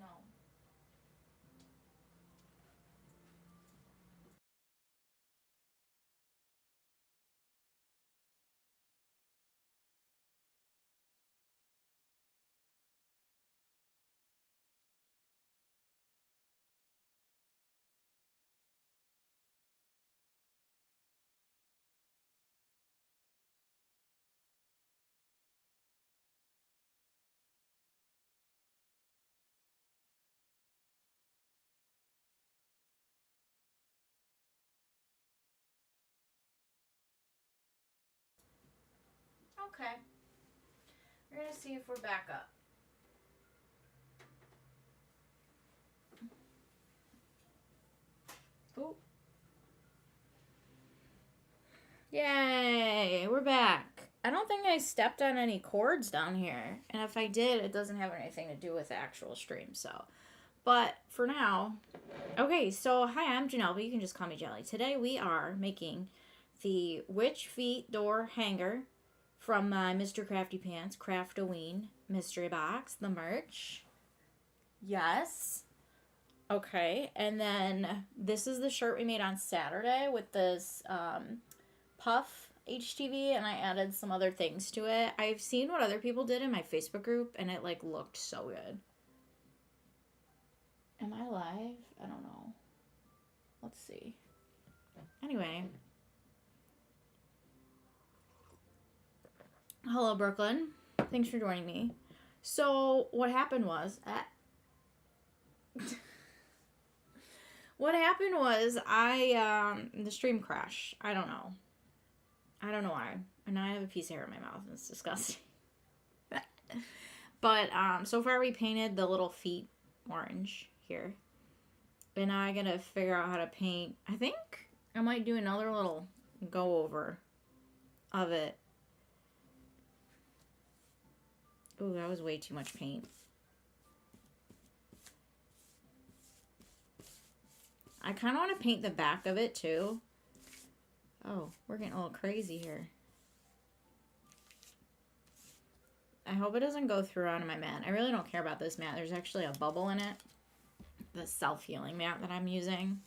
No. Okay. We're gonna see if we're back up. Oh. Yay, we're back. I don't think I stepped on any cords down here. And if I did, it doesn't have anything to do with the actual stream, so. But for now, okay, so hi, I'm Janelle, but you can just call me Jelly. Today we are making the Witch Feet Door Hanger from my Mr. Crafty Pants Craftoween mystery box, the merch. Yes. Okay, and then this is the shirt we made on Saturday with this puff HTV, and I added some other things to it. I've seen what other people did in my Facebook group, and it like looked so good. Am I live? I don't know. Let's see. Anyway. Hello, Brooklyn. Thanks for joining me. So, what happened was... what happened was the stream crashed. I don't know. I don't know why. And now I have a piece of hair in my mouth, and it's disgusting. But, so far we painted the little feet orange here. And now I gotta figure out how to paint. I think I might do another little go over of it. Ooh, that was way too much paint. I kind of want to paint the back of it too. Oh, we're getting a little crazy here. I hope it doesn't go through onto my mat. I really don't care about this mat. There's actually a bubble in it. The self-healing mat that I'm using.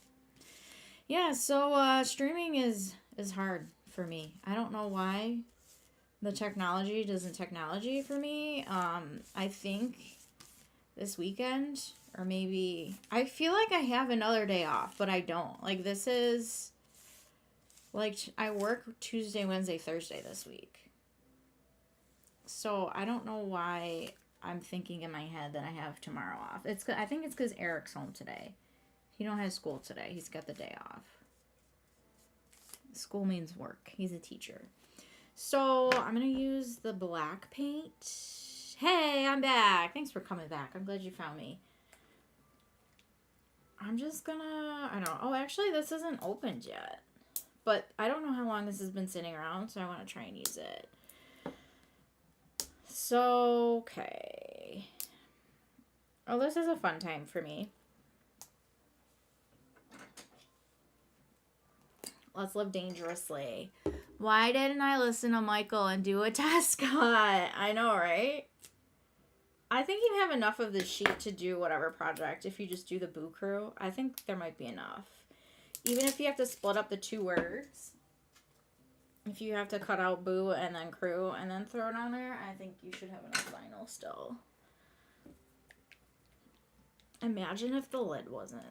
Yeah, so streaming is hard for me. I don't know why the technology doesn't technology for me. I think this weekend, or maybe... I feel like I have another day off, but I don't. Like, this is... Like, I work Tuesday, Wednesday, Thursday this week. So, I don't know why I'm thinking in my head that I have tomorrow off. I think it's because Eric's home today. He don't have school today. He's got the day off. School means work. He's a teacher. So, I'm going to use the black paint. Hey, I'm back. Thanks for coming back. I'm glad you found me. I'm just going to... I don't know. Oh, actually, this isn't opened yet. But I don't know how long this has been sitting around, so I want to try and use it. So, okay. Oh, this is a fun time for me. Let's live dangerously. Why didn't I listen to Michael and do a test cut? I know, right? I think you have enough of the sheet to do whatever project. If you just do the Boo Crew, I think there might be enough. Even if you have to split up the 2 words. If you have to cut out Boo and then Crew and then throw it on there, I think you should have enough vinyl still. Imagine if the lid wasn't.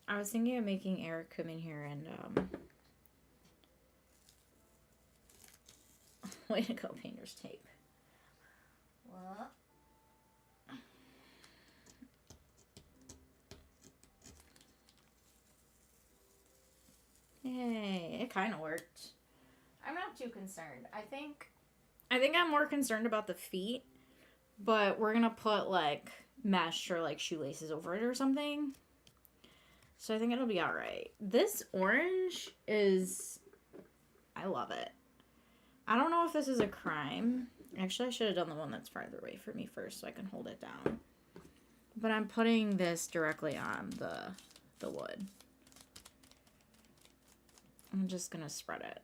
I was thinking of making Eric come in here and, way to go, painter's tape. What? Yay, it kind of worked. I'm not too concerned. I think I'm more concerned about the feet, but we're gonna put like mesh or like shoelaces over it or something. So I think it'll be all right. This orange is, I love it. I don't know if this is a crime. Actually, I should have done the one that's farther away from me first so I can hold it down. But I'm putting this directly on the wood. I'm just going to spread it.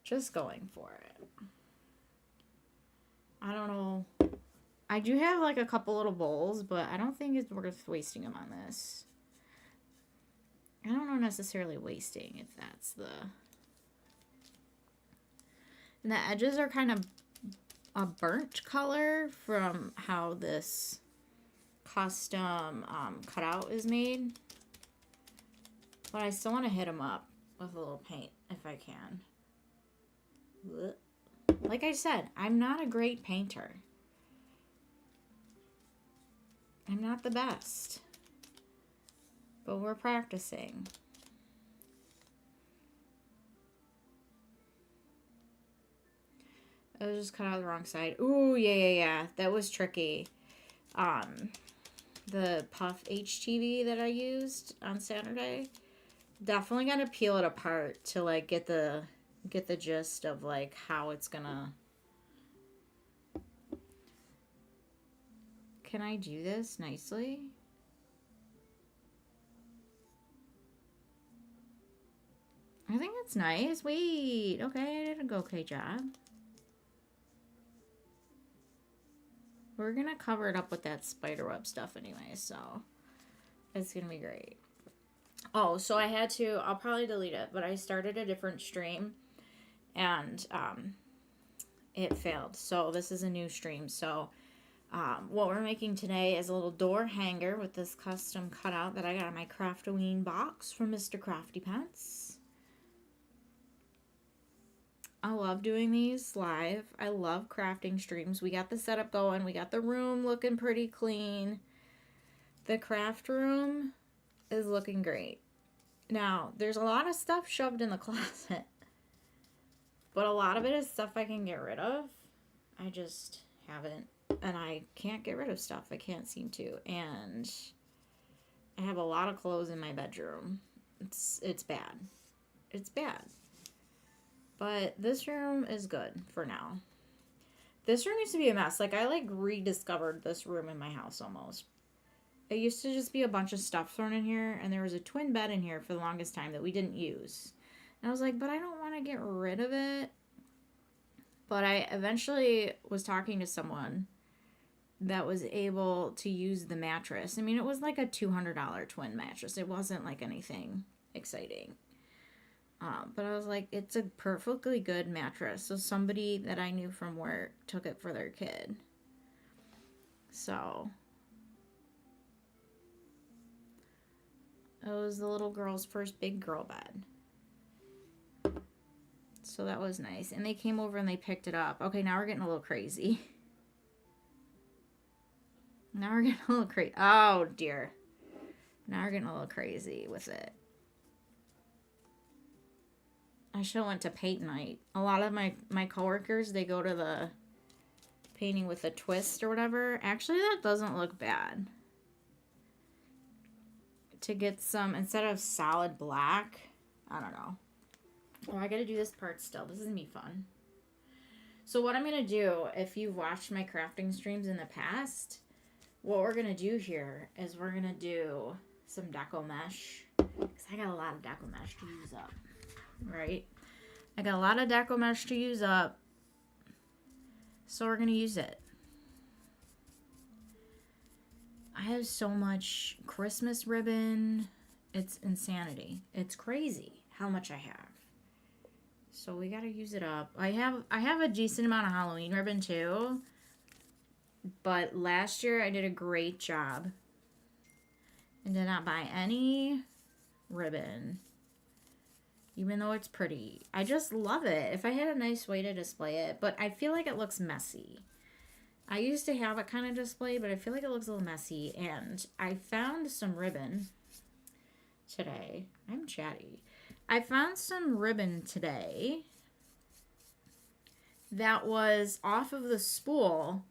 Just going for it. I don't know. I do have like a couple little bowls, but I don't think it's worth wasting them on this. I don't know necessarily wasting if that's the... And the edges are kind of a burnt color from how this custom cutout is made. But I still want to hit them up with a little paint if I can. Like I said, I'm not a great painter. I'm not the best. But we're practicing. I was just cut out the wrong side. Ooh, yeah. That was tricky. The Puff HTV that I used on Saturday. Definitely gotta peel it apart to like get the gist of like how it's gonna... Can I do this nicely? I think it's nice. Wait, okay, I did a okay job. We're gonna cover it up with that spiderweb stuff anyway, so it's gonna be great. Oh, so I had to, I'll probably delete it, but I started a different stream and it failed. So this is a new stream. So what we're making today is a little door hanger with this custom cutout that I got in my Craftoween box from Mr. Crafty Pants. I love doing these live. I love crafting streams. We got the setup going. We got the room looking pretty clean. The craft room is looking great. Now, there's a lot of stuff shoved in the closet. But a lot of it is stuff I can get rid of. I just haven't. And I can't get rid of stuff. I can't seem to. And I have a lot of clothes in my bedroom. It's bad. It's bad. But this room is good for now. This room used to be a mess. Like, I, like, rediscovered this room in my house almost. It used to just be a bunch of stuff thrown in here. And there was a twin bed in here for the longest time that we didn't use. And I was like, but I don't want to get rid of it. But I eventually was talking to someone that was able to use the mattress. I mean, it was like a $200 twin mattress. It wasn't like anything exciting. But I was like, it's a perfectly good mattress. So somebody that I knew from work took it for their kid. So it was the little girl's first big girl bed. So that was nice. And they came over and they picked it up. Okay, now we're getting a little crazy. Now we're getting a little crazy. Oh, dear. Now we're getting a little crazy with it. I should have went to paint night. A lot of my coworkers, they go to the painting with a twist or whatever. Actually, that doesn't look bad. To get some, instead of solid black, I don't know. Oh, I gotta do this part still. This is gonna be fun. So what I'm gonna do, if you've watched my crafting streams in the past, what we're gonna do here is we're gonna do some deco mesh. Because I got a lot of deco mesh to use up. Right? I got a lot of deco mesh to use up. So we're gonna use it. I have so much Christmas ribbon. It's insanity. It's crazy how much I have. So we gotta use it up. I have a decent amount of Halloween ribbon too. But last year I did a great job and did not buy any ribbon. Even though it's pretty. I just love it. If I had a nice way to display it. But I feel like it looks messy. I used to have it kind of displayed, but I feel like it looks a little messy. And I found some ribbon today. I'm chatty. I found some ribbon today that was off of the spool.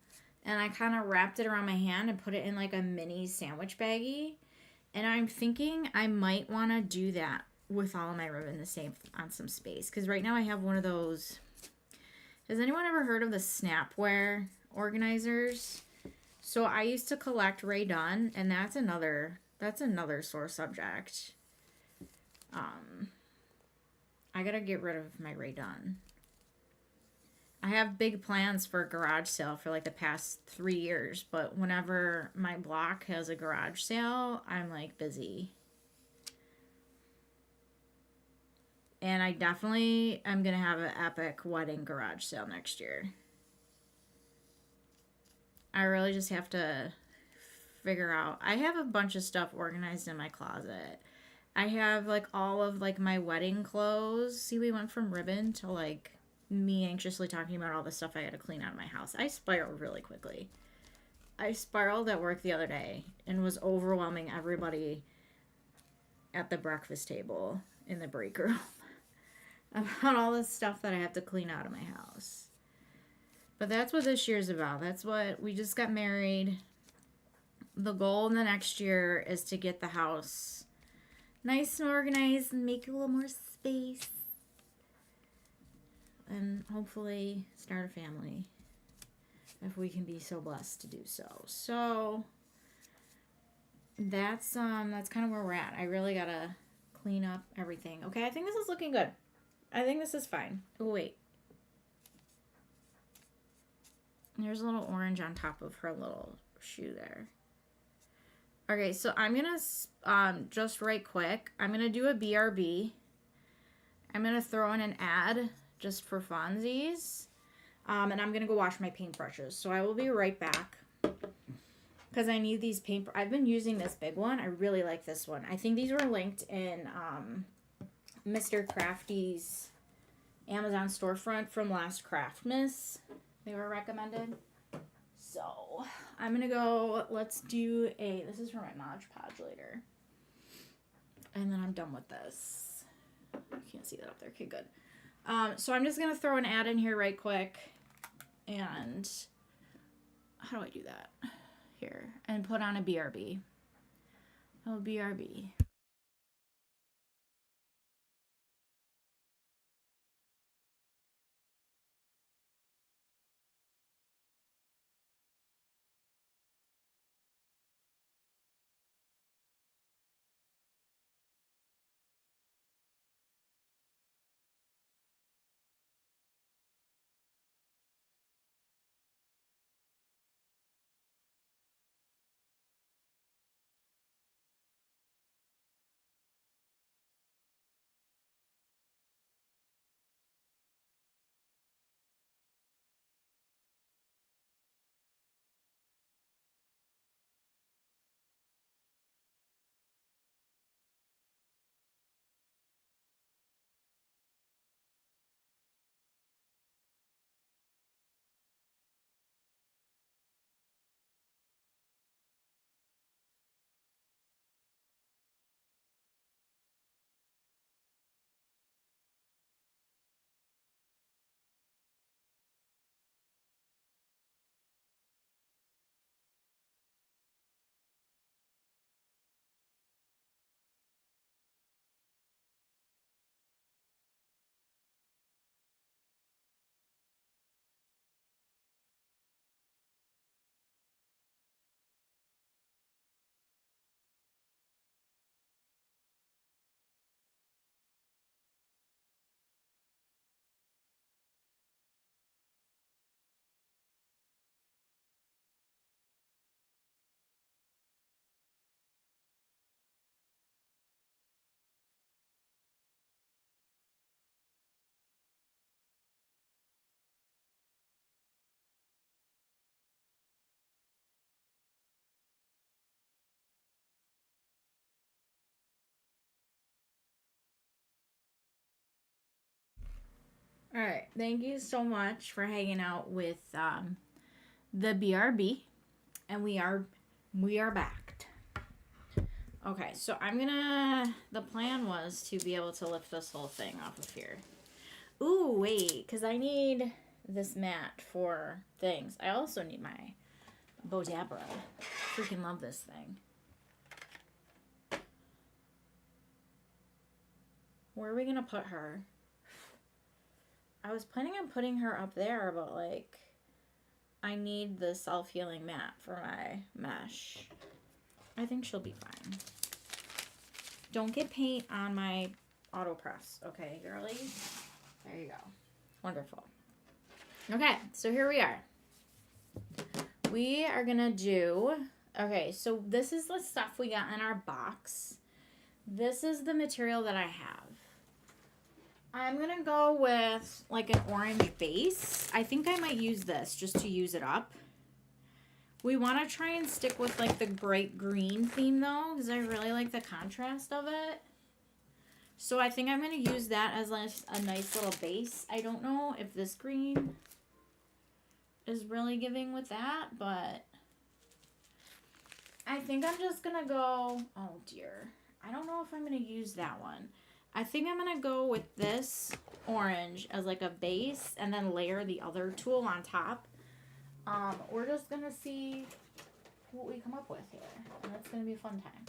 And I kind of wrapped it around my hand and put it in like a mini sandwich baggie. And I'm thinking I might want to do that with all of my ribbon to save on some space. Because right now I have one of those. Has anyone ever heard of the Snapware organizers? So I used to collect Ray Dunn, and that's another sore subject. I gotta get rid of my Ray Dunn. I have big plans for a garage sale for like the past 3 years, but whenever my block has a garage sale, I'm like busy. And I definitely am going to have an epic wedding garage sale next year. I really just have to figure out. I have a bunch of stuff organized in my closet. I have like all of like my wedding clothes. See, we went from ribbon to like me anxiously talking about all the stuff I had to clean out of my house. I spiraled really quickly. I spiraled at work the other day and was overwhelming everybody at the breakfast table in the break room about all the stuff that I have to clean out of my house. But that's what this year's about. That's what we just got married. The goal in the next year is to get the house nice and organized and make a little more space. And hopefully start a family if we can be so blessed to do so. So that's kind of where we're at. I really gotta clean up everything. Okay, I think this is looking good. I think this is fine. Oh, wait. There's a little orange on top of her little shoe there. Okay, so I'm going to, just right quick, I'm going to do a BRB. I'm going to throw in an ad just for funsies. And I'm going to go wash my paintbrushes. So I will be right back. Because I need these paint. I've been using this big one. I really like this one. I think these were linked in Mr. Crafty's Amazon storefront from last Craftmas. They were recommended. So I'm going to go, let's do this is for my Mod Podge later. And then I'm done with this. I can't see that up there. Okay, good. So I'm just going to throw an ad in here right quick. And how do I do that? Here. And put on a BRB. Oh, BRB. All right, thank you so much for hanging out with the BRB, and we are back. Okay, so the plan was to be able to lift this whole thing off of here. Ooh, wait, because I need this mat for things. I also need my Bodabra. Freaking love this thing. Where are we going to put her? I was planning on putting her up there, but like, I need the self-healing mat for my mesh. I think she'll be fine. Don't get paint on my auto press, okay, girlies? There you go. Wonderful. Okay, so here we are. We are gonna do, okay, so this is the stuff we got in our box. This is the material that I have. I'm gonna go with like an orange base. I think I might use this just to use it up. We want to try and stick with like the bright green theme though, because I really like the contrast of it. So I think I'm going to use that as like a nice little base. I don't know if this green is really giving with that, but I think I'm just going to go, oh dear. I don't know if I'm going to use that one. I think I'm going to go with this orange as like a base and then layer the other tool on top. We're just going to see what we come up with here. And it's going to be a fun time.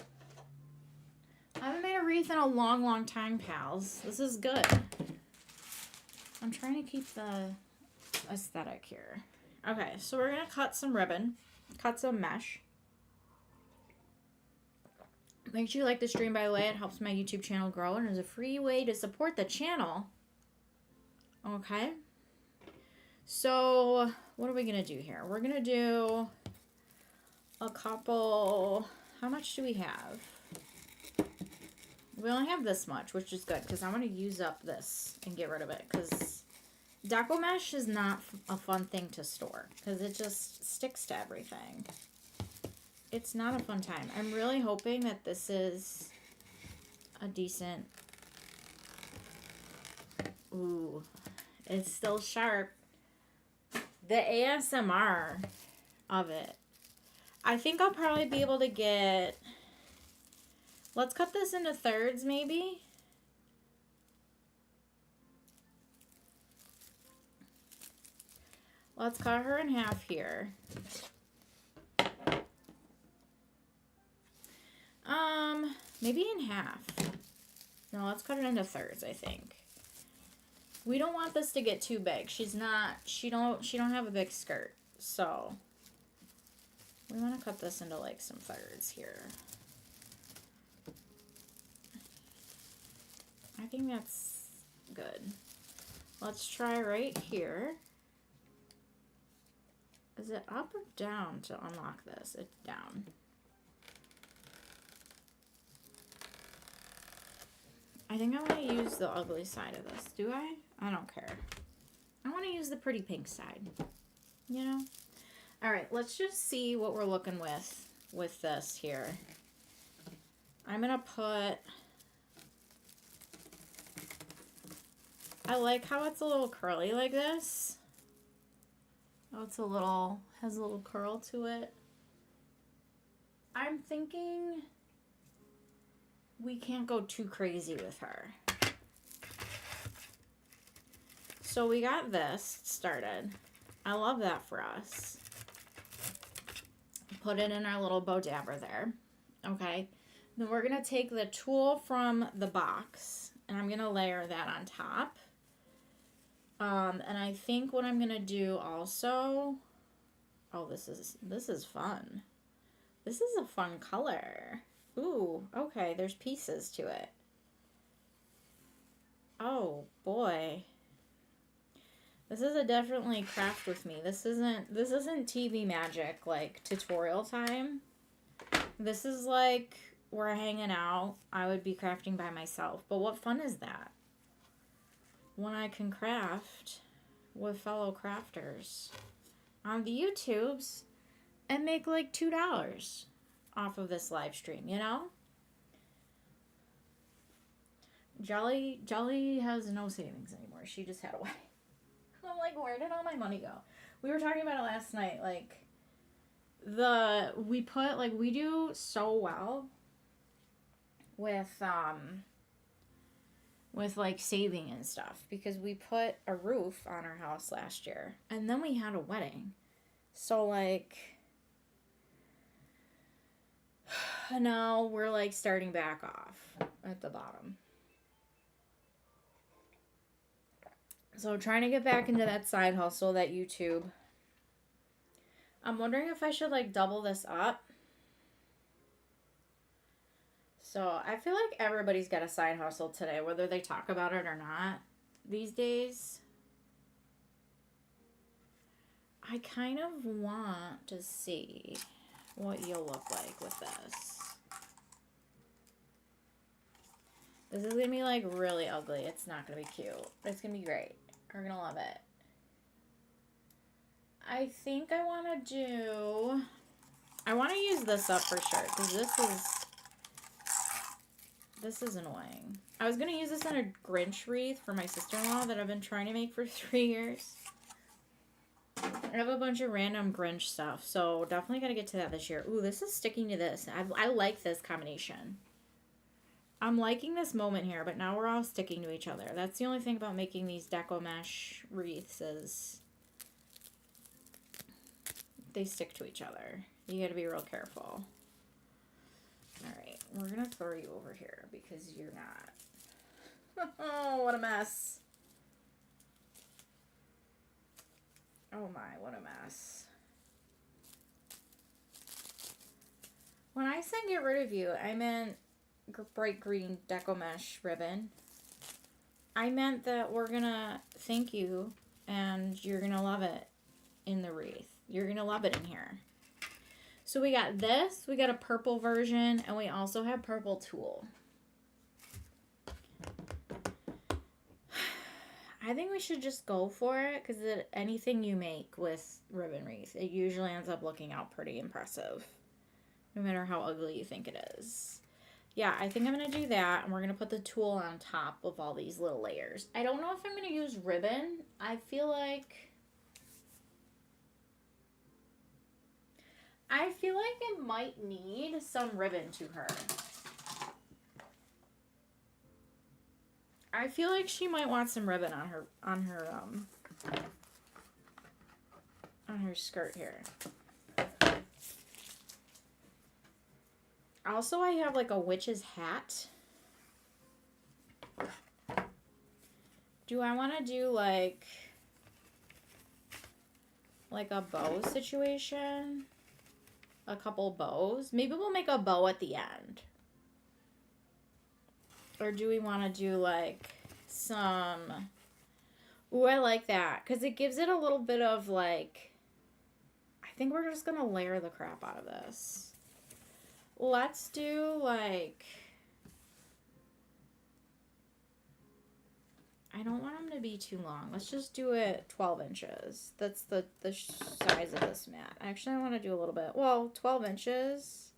I haven't made a wreath in a long, long time, pals. This is good. I'm trying to keep the aesthetic here. Okay, so we're going to cut some ribbon, cut some mesh. Make sure you like the stream, by the way. It helps my YouTube channel grow and is a free way to support the channel. Okay. So, what are we going to do here? We're going to do a couple... How much do we have? We only have this much, which is good, because I want to use up this and get rid of it, because Deco Mesh is not a fun thing to store, because it just sticks to everything. It's not a fun time. I'm really hoping that this is a decent... Ooh, it's still sharp. The ASMR of it. I think I'll probably be able to get... Let's cut this into thirds, maybe. Let's cut her in half here. Maybe in half. No, let's cut it into thirds, I think. We don't want this to get too big. She don't have a big skirt. So, we want to cut this into like some thirds here. I think that's good. Let's try right here. Is it up or down to unlock this? It's down. I think I want to use the ugly side of this. Do I? I don't care. I want to use the pretty pink side. You know? Alright, let's just see what we're looking with this here. I'm going to put... I like how it's a little curly like this. Oh, it's a little, has a little curl to it. I'm thinking we can't go too crazy with her. So we got this started. I love that for us. Put it in our little bow dabber there. Okay. Then we're going to take the tool from the box and I'm going to layer that on top. And I think what I'm going to do also... Oh, this is fun. This is a fun color. Ooh, okay, there's pieces to it. Oh, boy. This is a definitely craft with me. This isn't TV magic, like, tutorial time. This is like, we're hanging out. I would be crafting by myself. But what fun is that? When I can craft with fellow crafters on the YouTubes and make like $2 off of this live stream, you know? Jolly has no savings anymore. She just had away. I'm like, where did all my money go? We were talking about it last night. Like, we do so well with like saving and stuff because we put a roof on our house last year and then we had a wedding. So like now we're like starting back off at the bottom. So trying to get back into that side hustle, that YouTube. I'm wondering if I should like double this up. So I feel like everybody's got a side hustle today, whether they talk about it or not these days. I kind of want to see what you'll look like with this. This is going to be like really ugly. It's not going to be cute. It's going to be great. We're going to love it. I think I want to use this up for sure because this is annoying. I was going to use this on a Grinch wreath for my sister-in-law that I've been trying to make for 3 years. I have a bunch of random Grinch stuff, so definitely got to get to that this year. Ooh, this is sticking to this. I like this combination. I'm liking this moment here, but now we're all sticking to each other. That's the only thing about making these deco mesh wreaths is they stick to each other. You got to be real careful. All right, we're going to throw you over here because you're not. Oh, what a mess. Oh my, what a mess. When I said get rid of you, I meant bright green deco mesh ribbon. I meant that we're gonna thank you and you're gonna love it in the wreath. You're gonna love it in here. So we got this, we got a purple version, and we also have purple tulle. I think we should just go for it because anything you make with ribbon wreath, it usually ends up looking out pretty impressive, no matter how ugly you think it is. Yeah, I think I'm going to do that, and we're going to put the tulle on top of all these little layers. I don't know if I'm going to use ribbon. I feel like it might need some ribbon to her. I feel like she might want some ribbon on her skirt here. Also, I have like a witch's hat. Do I want to do like a bow situation? A couple bows? Maybe we'll make a bow at the end. Or do we want to do like some... Ooh, I like that. Because it gives it a little bit of like... I think we're just going to layer the crap out of this. Let's do like... I don't want them to be too long. Let's just do it 12 inches. That's the size of this mat. Actually, I want to do a little bit. Well, 12 inches.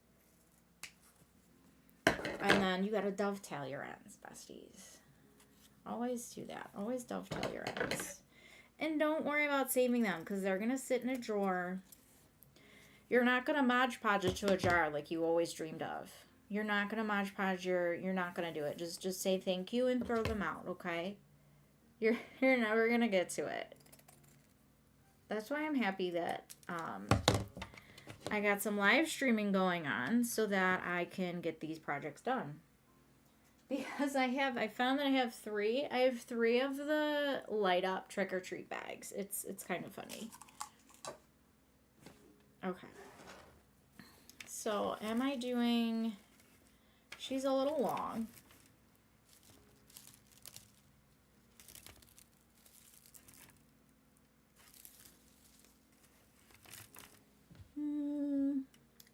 And then you got to dovetail your ends, besties. Always do that. Always dovetail your ends. And don't worry about saving them because they're going to sit in a drawer. You're not going to Mod Podge it to a jar like you always dreamed of. You're not going to Mod Podge you're not going to do it. Just say thank you and throw them out, okay? You're never going to get to it. That's why I'm happy that I got some live streaming going on so that I can get these projects done. Because I found that I have 3. I have 3 of the light up trick or treat bags. It's kind of funny. Okay. So, am I doing... She's a little long.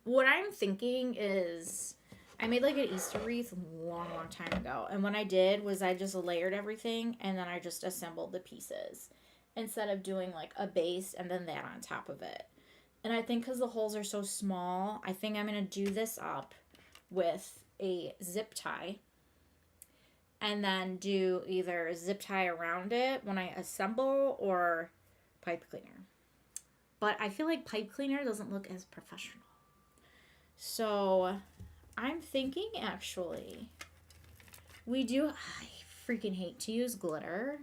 What I'm thinking is... I made like an Easter wreath a long time ago. And what I did was I just layered everything and then I just assembled the pieces. Instead of doing like a base and then that on top of it. And I think because the holes are so small, I think I'm going to do this up with a zip tie. And then do either a zip tie around it when I assemble or pipe cleaner. But I feel like pipe cleaner doesn't look as professional. So I'm thinking actually, I freaking hate to use glitter,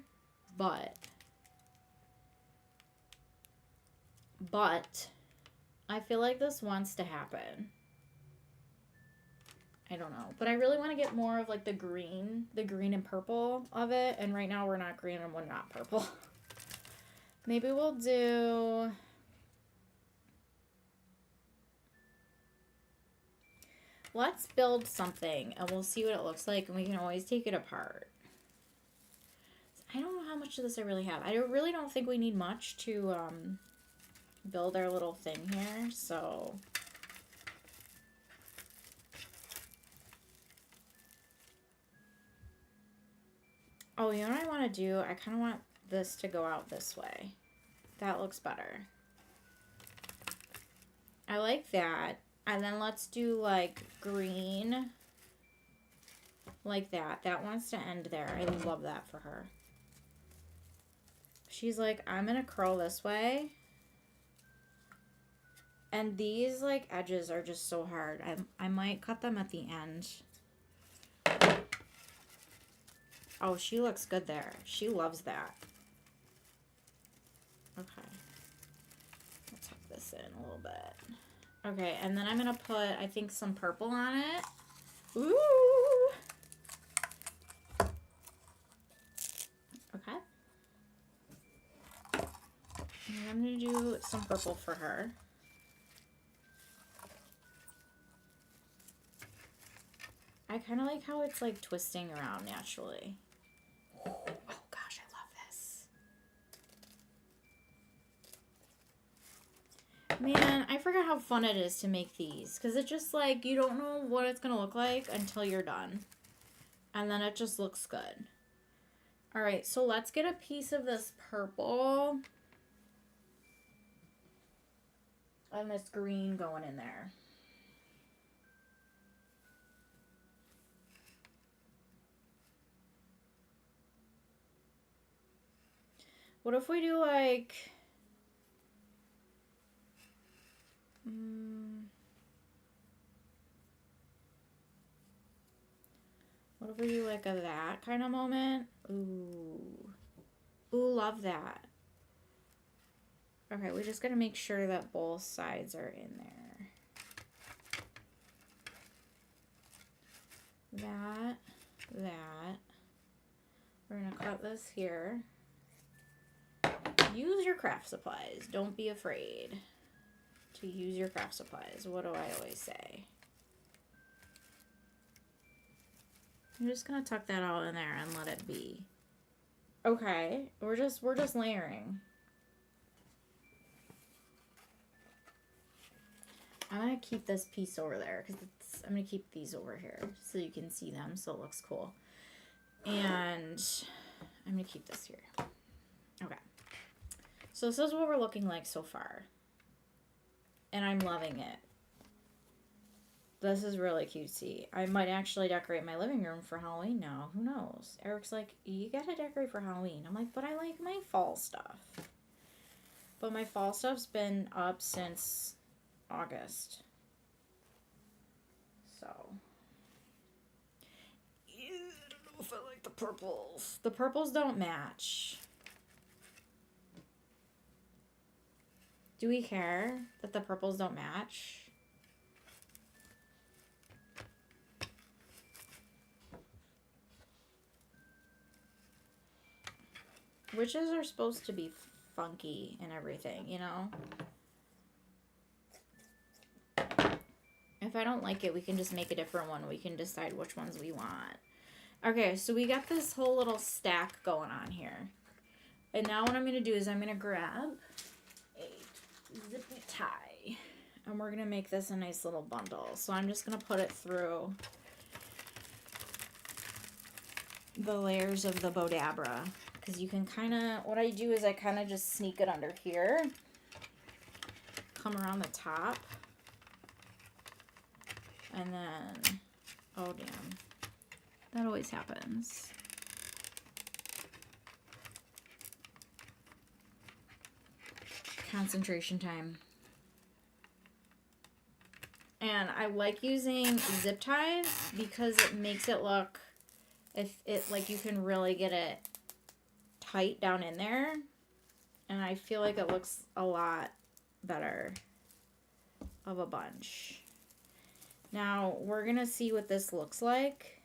but I feel like this wants to happen. I don't know, but I really want to get more of like the green and purple of it, and right now we're not green and we're not purple. Maybe we'll do... Let's build something and we'll see what it looks like and we can always take it apart. I don't know how much of this I really have. I really don't think we need much to build our little thing here. So oh, you know what I want to do? I kind of want this to go out this way. That looks better. I like that. And then let's do like green. Like that. That wants to end there. I love that for her. She's like, I'm going to curl this way. And these like edges are just so hard. I might cut them at the end. Oh, she looks good there. She loves that. Okay. Let's tuck this in a little bit. Okay, and then I'm going to put, I think, some purple on it. Ooh! Okay. And I'm going to do some purple for her. I kind of like how it's like twisting around naturally. Oh gosh, I love this. Man, I forgot how fun it is to make these. Because it's just like, you don't know what it's going to look like until you're done. And then it just looks good. Alright, so let's get a piece of this purple. And this green going in there. What if we do like... what if we do like a that kind of moment? Ooh. Ooh, love that. Okay, we just gotta make sure that both sides are in there. That. We're gonna cut this here. Use your craft supplies. Don't be afraid to use your craft supplies. What do I always say? I'm just gonna tuck that all in there and let it be. Okay, we're just layering. I'm gonna keep this piece over there because I'm gonna keep these over here so you can see them, so it looks cool. And I'm gonna keep this here. Okay. So this is what we're looking like so far. And I'm loving it. This is really cutesy. I might actually decorate my living room for Halloween now. Who knows? Eric's like, you gotta decorate for Halloween. I'm like, but I like my fall stuff. But my fall stuff's been up since August. So. I don't know if I like the purples. The purples don't match. Do we care that the purples don't match? Witches are supposed to be funky and everything, you know? If I don't like it, we can just make a different one. We can decide which ones we want. Okay, so we got this whole little stack going on here. And now what I'm going to do is I'm going to grab a zippy tie. And we're going to make this a nice little bundle. So I'm just going to put it through the layers of the Bodabra. Because you can kind of, what I do is I kind of just sneak it under here. Come around the top. And then, oh damn. That always happens. Concentration time. And I like using zip ties because it makes it look, if it, like you can really get it tight down in there. And I feel like it looks a lot better of a bunch. Now, we're going to see what this looks like.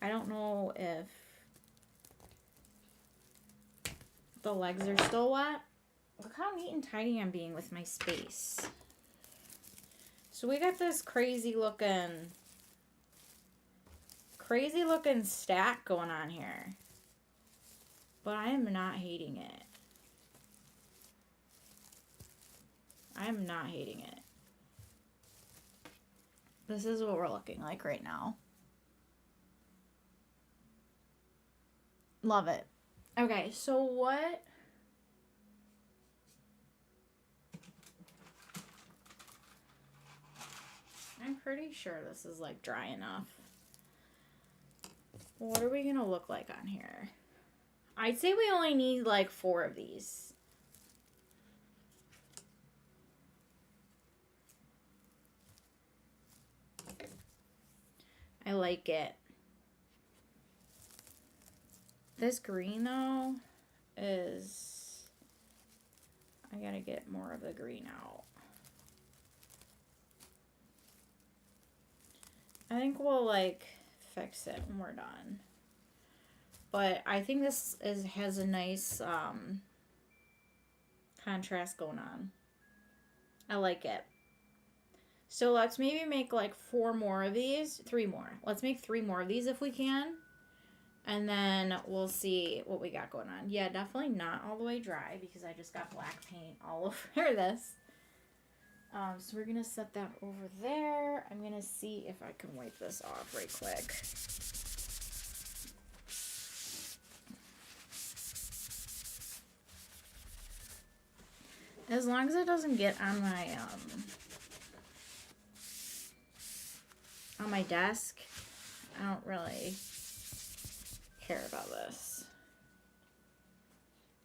I don't know if the legs are still wet. Look how neat and tidy I'm being with my space. So we got this crazy looking stack going on here. But I am not hating it. I'm not hating it. This is what we're looking like right now. Love it. Okay, so what... I'm pretty sure this is like dry enough. What are we going to look like on here? I'd say we only need like 4 of these. I like it. This green though is... I gotta get more of the green out. I think we'll like fix it when we're done. But I think this has a nice contrast going on. I like it. So let's maybe make like 4 more of these. 3 more. Let's make 3 more of these if we can. And then we'll see what we got going on. Yeah, definitely not all the way dry because I just got black paint all over this. So we're going to set that over there. I'm going to see if I can wipe this off right quick. As long as it doesn't get on my desk, I don't really care about this.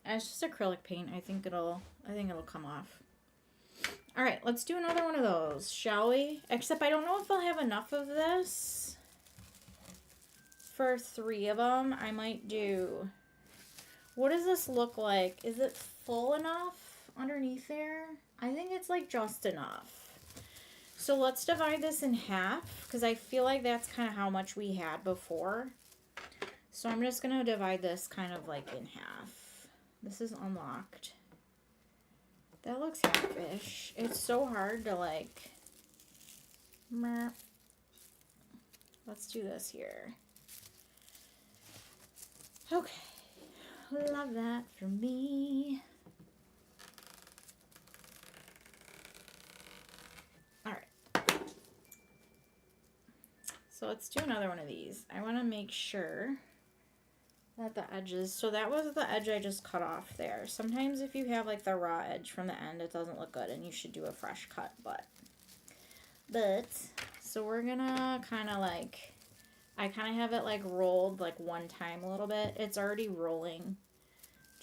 And it's just acrylic paint. I think it'll come off. All right, let's do another one of those, shall we? Except I don't know if I'll have enough of this for 3 of them. I might do... What does this look like? Is it full enough underneath there? I think it's like just enough. So let's divide this in half because I feel like that's kind of how much we had before. So I'm just going to divide this kind of like in half. This is unlocked. That looks half-ish. It's so hard to like... Let's do this here. Okay. Love that for me. Alright. So let's do another one of these. I want to make sure that the edges... So that was the edge I just cut off there. Sometimes if you have like the raw edge from the end, it doesn't look good and you should do a fresh cut. But so we're gonna kind of like... I kind of have it like rolled like one time a little bit. It's already rolling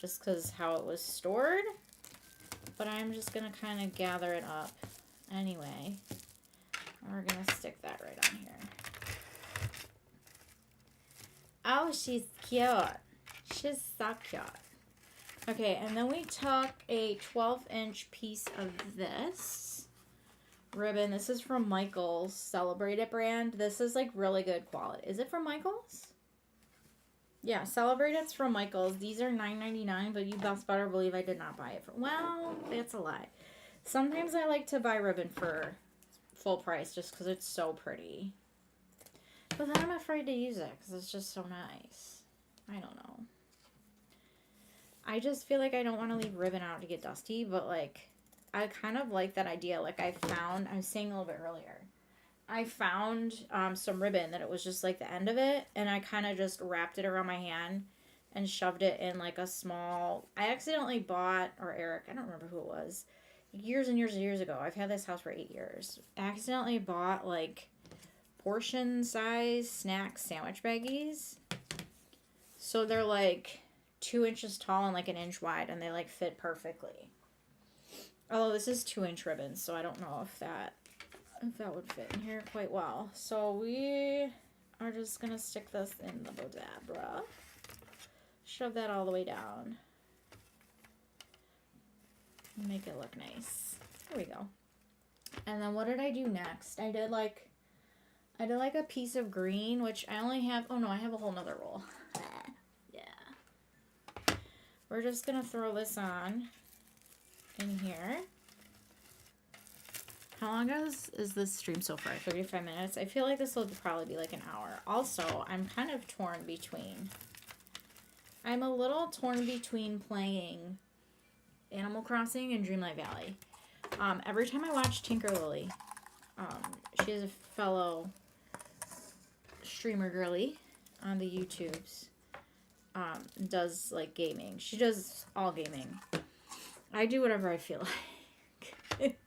just because how it was stored. But I'm just going to kind of gather it up anyway. And we're going to stick that right on here. Oh, she's cute. She's so cute. Okay, and then we took a 12-inch piece of this ribbon. This is from Michael's Celebrate It brand. This is like really good quality. Is it from Michael's? Yeah, Celebrate It's from Michael's. These are $9.99, but you best better believe I did not buy it for... Well, that's a lie. Sometimes I like to buy ribbon for full price just because it's so pretty. But then I'm afraid to use it because it's just so nice. I don't know. I just feel like I don't want to leave ribbon out to get dusty, but like... I kind of like that idea. Like I was saying a little bit earlier, I found some ribbon that it was just like the end of it, and I kind of just wrapped it around my hand and shoved it in like a small... I accidentally bought, or Eric, I don't remember who it was, years and years and years ago. I've had this house for 8 years. I accidentally bought like portion size snack sandwich baggies. So they're like 2 inches tall and like 1 inch wide, and they like fit perfectly. Although this is 2-inch ribbon, so I don't know if that would fit in here quite well. So we are just going to stick this in the Bodabra. Shove that all the way down. Make it look nice. There we go. And then what did I do next? I did like a piece of green, which I only have... Oh no, I have a whole nother roll. Yeah. We're just going to throw this on in here. How long is this stream so far? 35 minutes. I feel like this will probably be like an hour. Also, I'm kind of torn between... I'm a little torn between playing Animal Crossing and Dreamlight Valley. Every time I watch Tinker Lily, she is a fellow streamer girly on the YouTubes. Does like gaming. She does all gaming. I do whatever I feel like.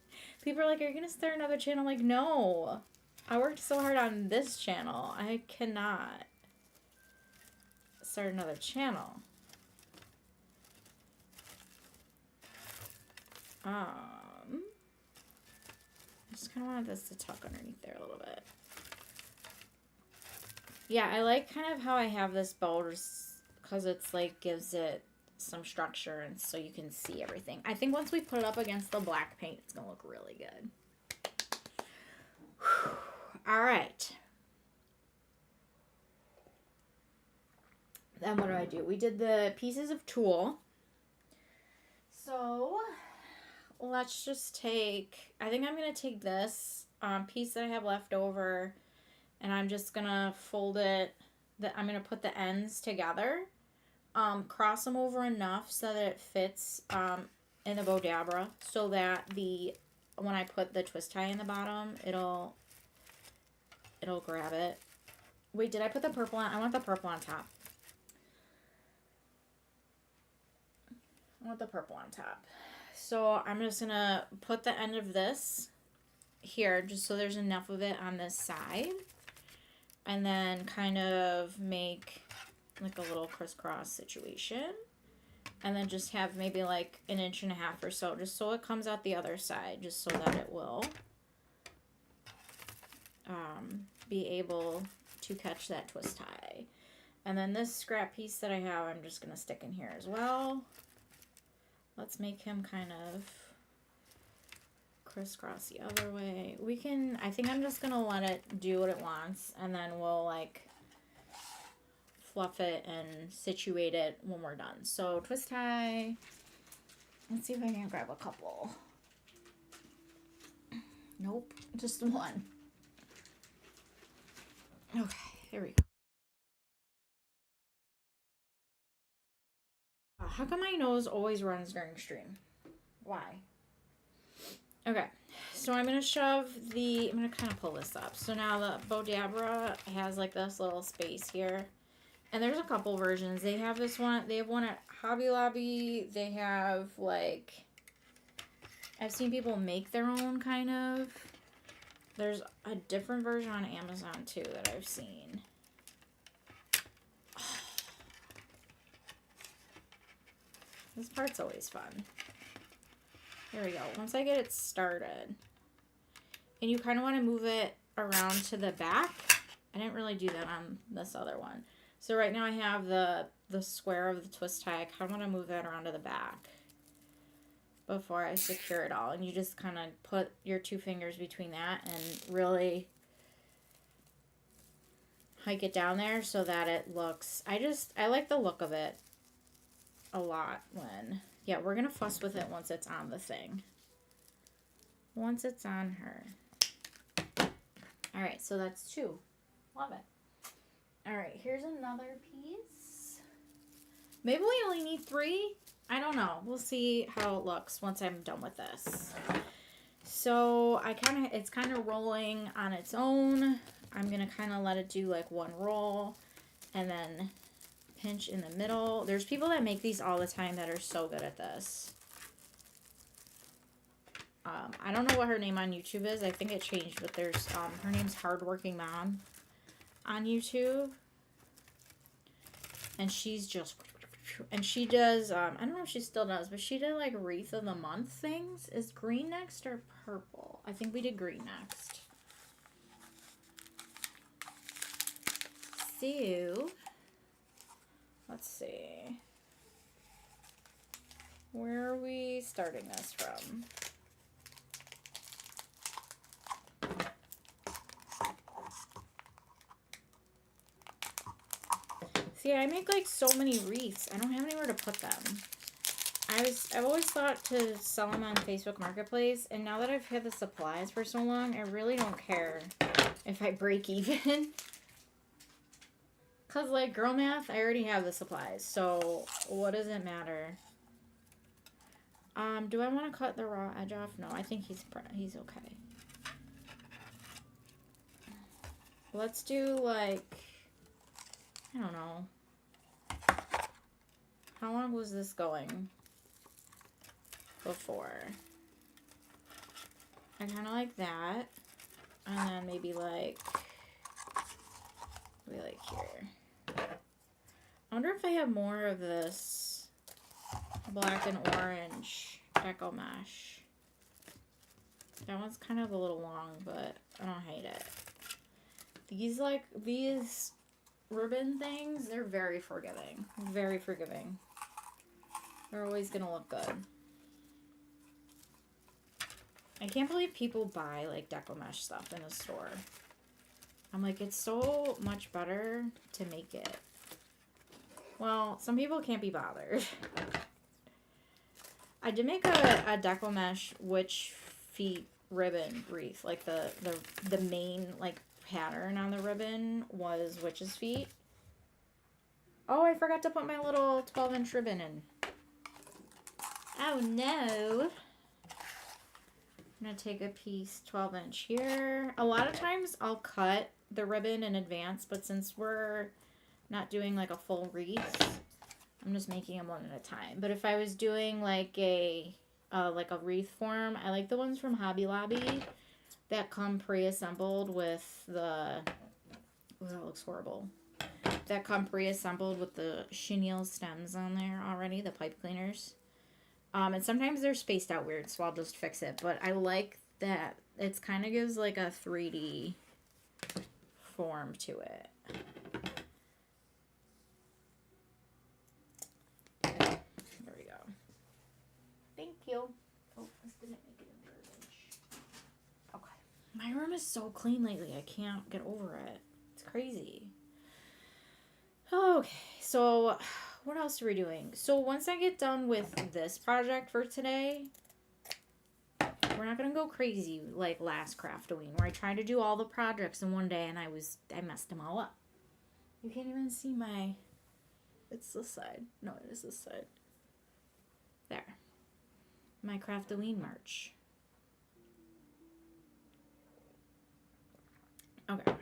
People are like, are you gonna start another channel? I'm like, no. I worked so hard on this channel. I cannot start another channel. I just kind of wanted this to tuck underneath there a little bit. Yeah, I like kind of how I have this bow because it's like gives it some structure and so you can see everything. I think once we put it up against the black paint, it's going to look really good. All right. Then what do? We did the pieces of tulle. So let's just take, I think I'm going to take this piece that I have left over and I'm just going to fold it, I'm going to put the ends together, cross them over enough so that it fits in the Bodabra so that when I put the twist tie in the bottom, it'll grab it. Wait, did I put the purple on? I want the purple on top. I want the purple on top. So I'm just going to put the end of this here just so there's enough of it on this side. And then kind of make like a little crisscross situation. And then just have maybe like 1.5 inches or so just so it comes out the other side just so that it will be able to catch that twist tie. And then this scrap piece that I have, I'm just going to stick in here as well. Let's make him kind of crisscross the other way. I think I'm just going to let it do what it wants, and then we'll like fluff it and situate it when we're done. So twist tie, let's see if I can grab a couple. Nope, just one. Okay, there we go. How come my nose always runs during stream? Why? Okay, so I'm going to I'm going to kind of pull this up. So now the Bodabra has like this little space here. And there's a couple versions. They have this one. They have one at Hobby Lobby. They have like, I've seen people make their own kind of. There's a different version on Amazon too that I've seen. This part's always fun. There we go. Once I get it started. And you kind of want to move it around to the back. I didn't really do that on this other one. So right now I have the square of the twist tie. I kind of want to move that around to the back before I secure it all. And you just kind of put your 2 fingers between that and really hike it down there so that it looks, I like the look of it a lot when, yeah, we're going to fuss with it once it's on the thing. Once it's on her. All right, so that's 2. Love it. All right, here's another piece. Maybe we only need 3. I don't know. We'll see how it looks once I'm done with this. So it's kind of rolling on its own. I'm going to kind of let it do like 1 roll and then pinch in the middle. There's people that make these all the time that are so good at this. I don't know what her name on YouTube is. I think it changed, but there's her name's Hardworking Mom on YouTube, and she's just, and she does I don't know if she still does, but she did like wreath of the month things. Is green next or purple? I think we did green next. So let's see, where are we starting this from? See, I make like so many wreaths. I don't have anywhere to put them. I've always thought to sell them on Facebook Marketplace, and now that I've had the supplies for so long, I really don't care if I break even. Cause like girl math, I already have the supplies, so what does it matter? Do I want to cut the raw edge off? No, I think he's okay. Let's do like, I don't know. How long was this going before? I kind of like that. And then maybe like here. I wonder if I have more of this black and orange deco mesh. That one's kind of a little long, but I don't hate it. These ribbon things, they're very forgiving. Very forgiving. They're always gonna look good. I can't believe people buy like deco mesh stuff in the store. I'm like, it's so much better to make it. Well, some people can't be bothered. I did make a deco mesh witch feet ribbon wreath. Like the main like pattern on the ribbon was witch's feet. Oh, I forgot to put my little 12-inch ribbon in. Oh no. I'm going to take a piece 12-inch here. A lot of times I'll cut the ribbon in advance, but since we're not doing like a full wreath, I'm just making them one at a time. But if I was doing like a wreath form, I like the ones from Hobby Lobby that come pre-assembled with the, oh, that looks horrible. That come pre-assembled with the chenille stems on there already, the pipe cleaners. And sometimes they're spaced out weird, so I'll just fix it. But I like that it kind of gives like a 3D form to it. There we go. Thank you. Oh, this didn't make it in garbage. Okay. My room is so clean lately. I can't get over it. It's crazy. Okay, so what else are we doing? So once I get done with this project for today, we're not gonna go crazy like last Craftoween, where I tried to do all the projects in one day and I messed them all up. You can't even see my, it's this side. No, it is this side. There. My Craftoween merch. Okay.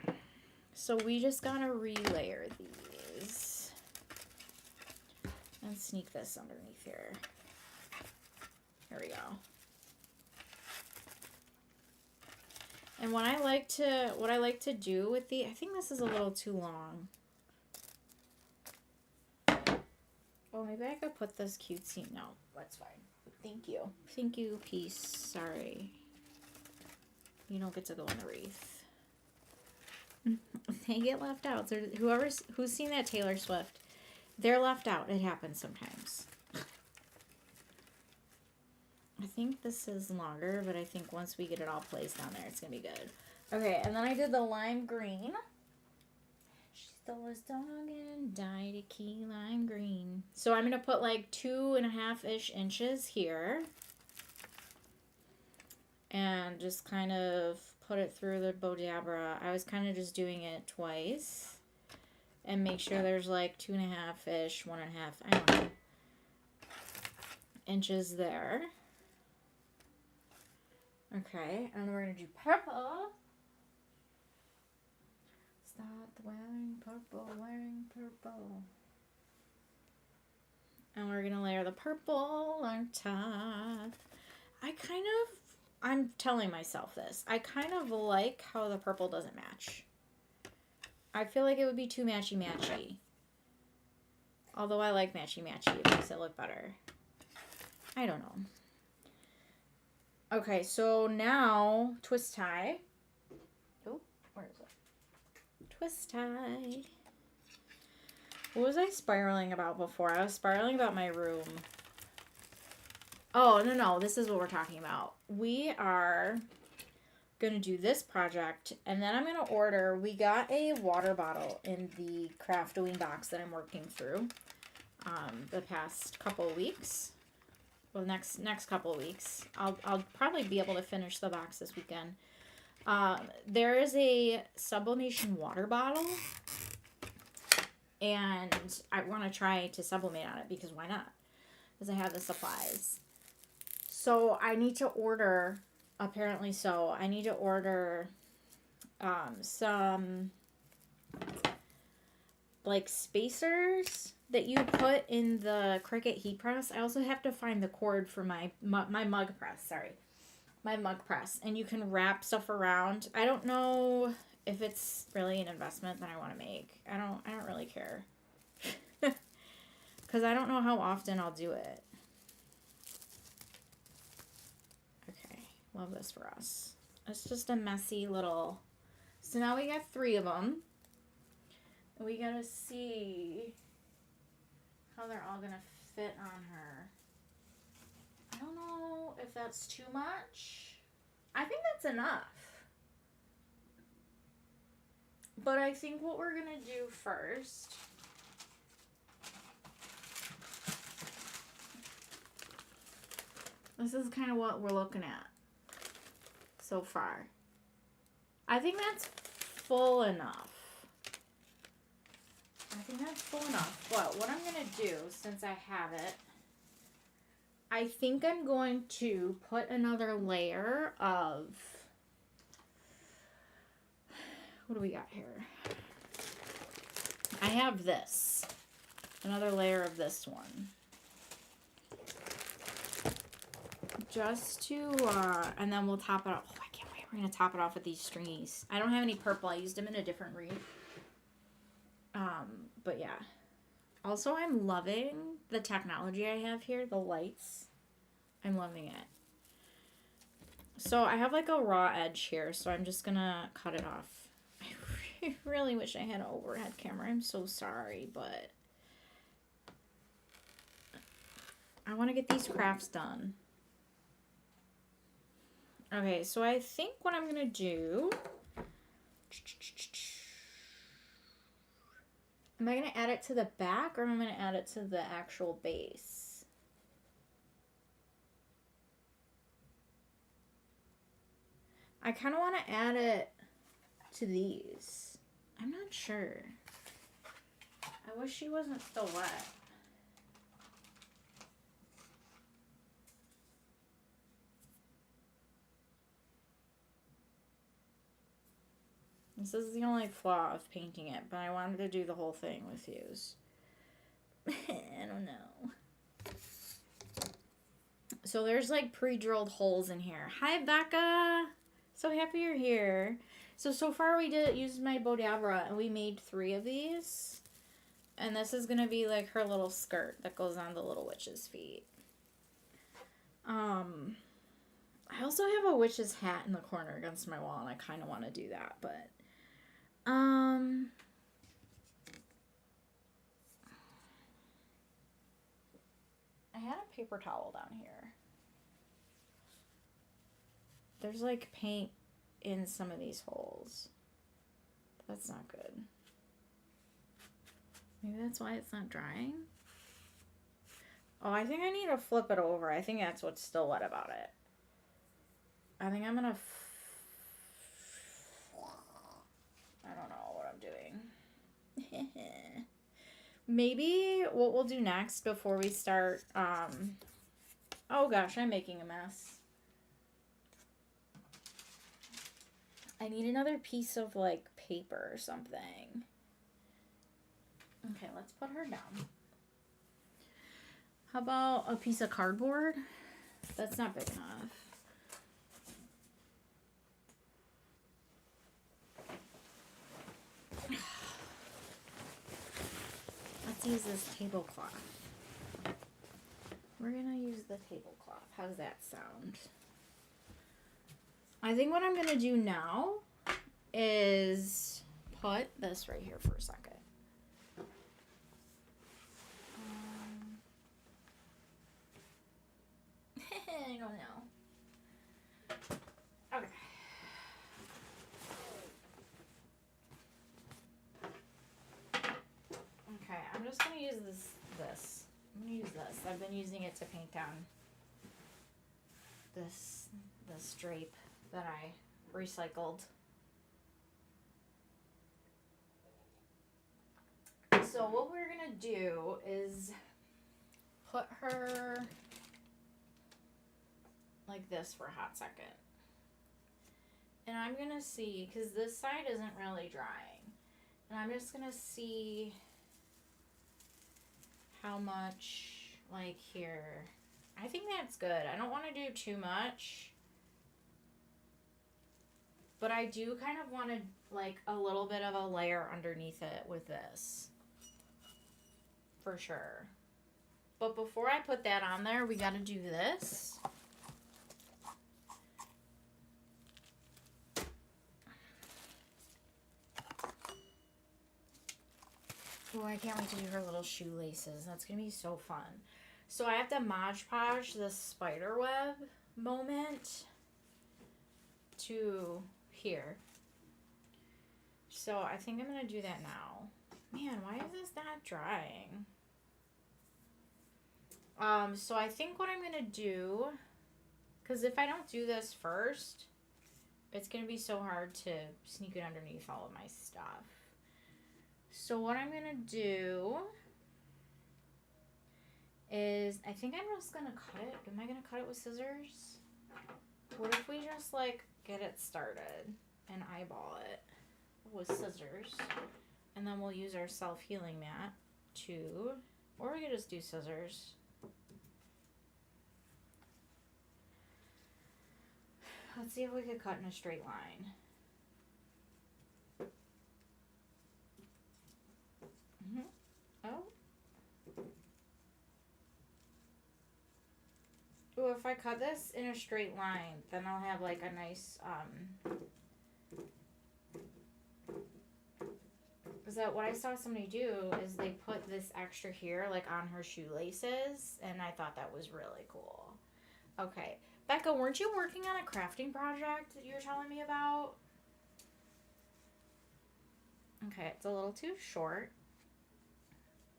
So we just gotta relayer these. And sneak this underneath here. There we go. And what I like to do with I think this is a little too long. Oh, maybe I could put this cutesy. No, that's fine. Thank you. Thank you, peace. Sorry. You don't get to go in the wreath. They get left out. So who's seen that Taylor Swift, they're left out. It happens sometimes. I think this is longer, but I think once we get it all placed down there, it's going to be good. Okay, and then I did the lime green. She stole his dog and dyed a key lime green. So I'm going to put like 2.5-ish inches here. And just kind of put it through the Bodabra. I was kind of just doing it twice. And make sure there's like 2.5-ish, 1.5, I don't know, inches there. Okay, and we're going to do purple. Stop wearing purple, wearing purple. And we're going to layer the purple on top. I'm telling myself this. I kind of like how the purple doesn't match. I feel like it would be too matchy-matchy. Although I like matchy-matchy. It makes it look better. I don't know. Okay, so now twist tie. Oh, where is it? Twist tie. What was I spiraling about before? I was spiraling about my room. Oh, no. This is what we're talking about. We are going to do this project, and then I'm going to order. We got a water bottle in the Craftoween box that I'm working through the past couple of weeks. Well, next couple of weeks. I'll probably be able to finish the box this weekend. There is a sublimation water bottle, and I want to try to sublimate on it because why not? Because I have the supplies. So I need to order, apparently so, I need to order some like spacers that you put in the Cricut heat press. I also have to find the cord for my mug press, sorry. My mug press. And you can wrap stuff around. I don't know if it's really an investment that I want to make. I don't really care. Because I don't know how often I'll do it. Okay, love this for us. It's just a messy little... So now we got 3 of them. And we gotta see how they're all gonna fit on her. I don't know if that's too much. I think that's enough. But I think what we're gonna do first... This is kind of what we're looking at so far. I think that's full enough. I think that's full enough. But what I'm going to do, since I have it, I think I'm going to put another layer of... What do we got here? I have this. Another layer of this one. Just to, and then we'll top it off. Oh, I can't wait. We're going to top it off with these stringies. I don't have any purple. I used them in a different reed. But yeah. Also, I'm loving the technology I have here. The lights. I'm loving it. So I have like a raw edge here. So I'm just going to cut it off. I really wish I had an overhead camera. I'm so sorry, but I want to get these crafts done. Okay, so I think what I'm going to do... Am I going to add it to the back or am I going to add it to the actual base? I kind of want to add it to these. I'm not sure. I wish she wasn't still wet. This is the only flaw of painting it, but I wanted to do the whole thing with yous. I don't know. So there's like pre-drilled holes in here. Hi, Becca! So happy you're here. So far we used my Bodabra and we made 3 of these. And this is going to be like her little skirt that goes on the little witch's feet. I also have a witch's hat in the corner against my wall and I kind of want to do that, but... I had a paper towel down here. There's like paint in some of these holes. That's not good. Maybe that's why it's not drying. Oh, I think I need to flip it over. I think that's what's still wet about it. I think I'm gonna... I don't know what I'm doing. Maybe what we'll do next before we start... Oh gosh, I'm making a mess. I need another piece of like paper or something. Okay, let's put her down. How about a piece of cardboard? That's not big enough. Let's use this tablecloth. We're gonna use the tablecloth. How does that sound? I think what I'm gonna do now is put this right here for a second. I don't know. Okay. Okay, I'm just gonna use this. I'm gonna use this. I've been using it to paint down this drape that I recycled. So what we're gonna do is put her like this for a hot second. And I'm going to see, because this side isn't really drying. And I'm just going to see how much, like here. I think that's good. I don't want to do too much. But I do kind of want to, like, a little bit of a layer underneath it with this. For sure. But before I put that on there, we got to do this. Oh, I can't wait to do her little shoelaces. That's going to be so fun. So I have to Mod Podge this spider web moment to here. So I think I'm going to do that now. Man, why is this not drying? So I think what I'm going to do, because if I don't do this first, it's going to be so hard to sneak it underneath all of my stuff. So what I'm going to do is, I think I'm just going to cut it. Am I going to cut it with scissors? What if we just, like, get it started and eyeball it with scissors? And then we'll use our self-healing mat to, or we could just do scissors. Let's see if we could cut in a straight line. Oh. Ooh, if I cut this in a straight line, then I'll have like a nice, is that what I saw somebody do is they put this extra here, like on her shoelaces, and I thought that was really cool. Okay. Becca, weren't you working on a crafting project that you were telling me about? Okay, it's a little too short.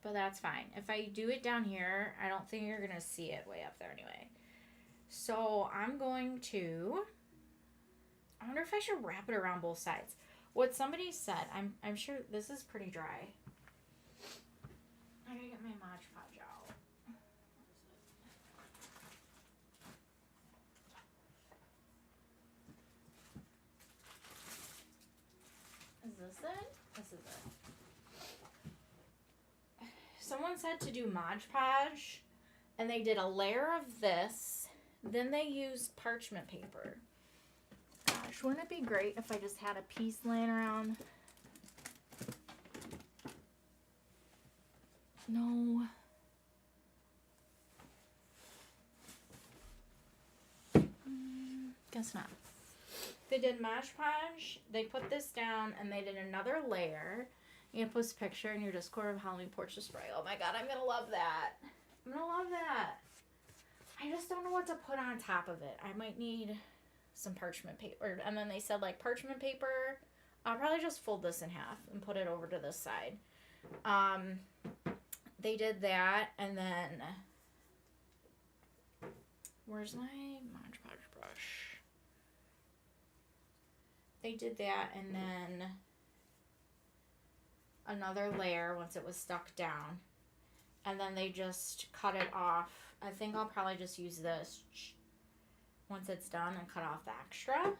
But that's fine. If I do it down here, I don't think you're going to see it way up there anyway. So I'm going to, I wonder if I should wrap it around both sides. What somebody said, I'm sure this is pretty dry. I gotta get my Mod Podge out. Is this it? This is it. Someone said to do Mod Podge, and they did a layer of this, then they used parchment paper. Gosh, wouldn't it be great if I just had a piece laying around? No. Guess not. They did Mod Podge, they put this down, and they did another layer. You can post a picture in your Discord of Halloween porch display. Oh my god, I'm gonna love that. I'm gonna love that. I just don't know what to put on top of it. I might need some parchment paper. And then they said, like, parchment paper. I'll probably just fold this in half and put it over to this side. They did that, and then... Where's my Mod Podge brush? They did that, and then... another layer once it was stuck down. And then they just cut it off. I think I'll probably just use this once it's done and cut off the extra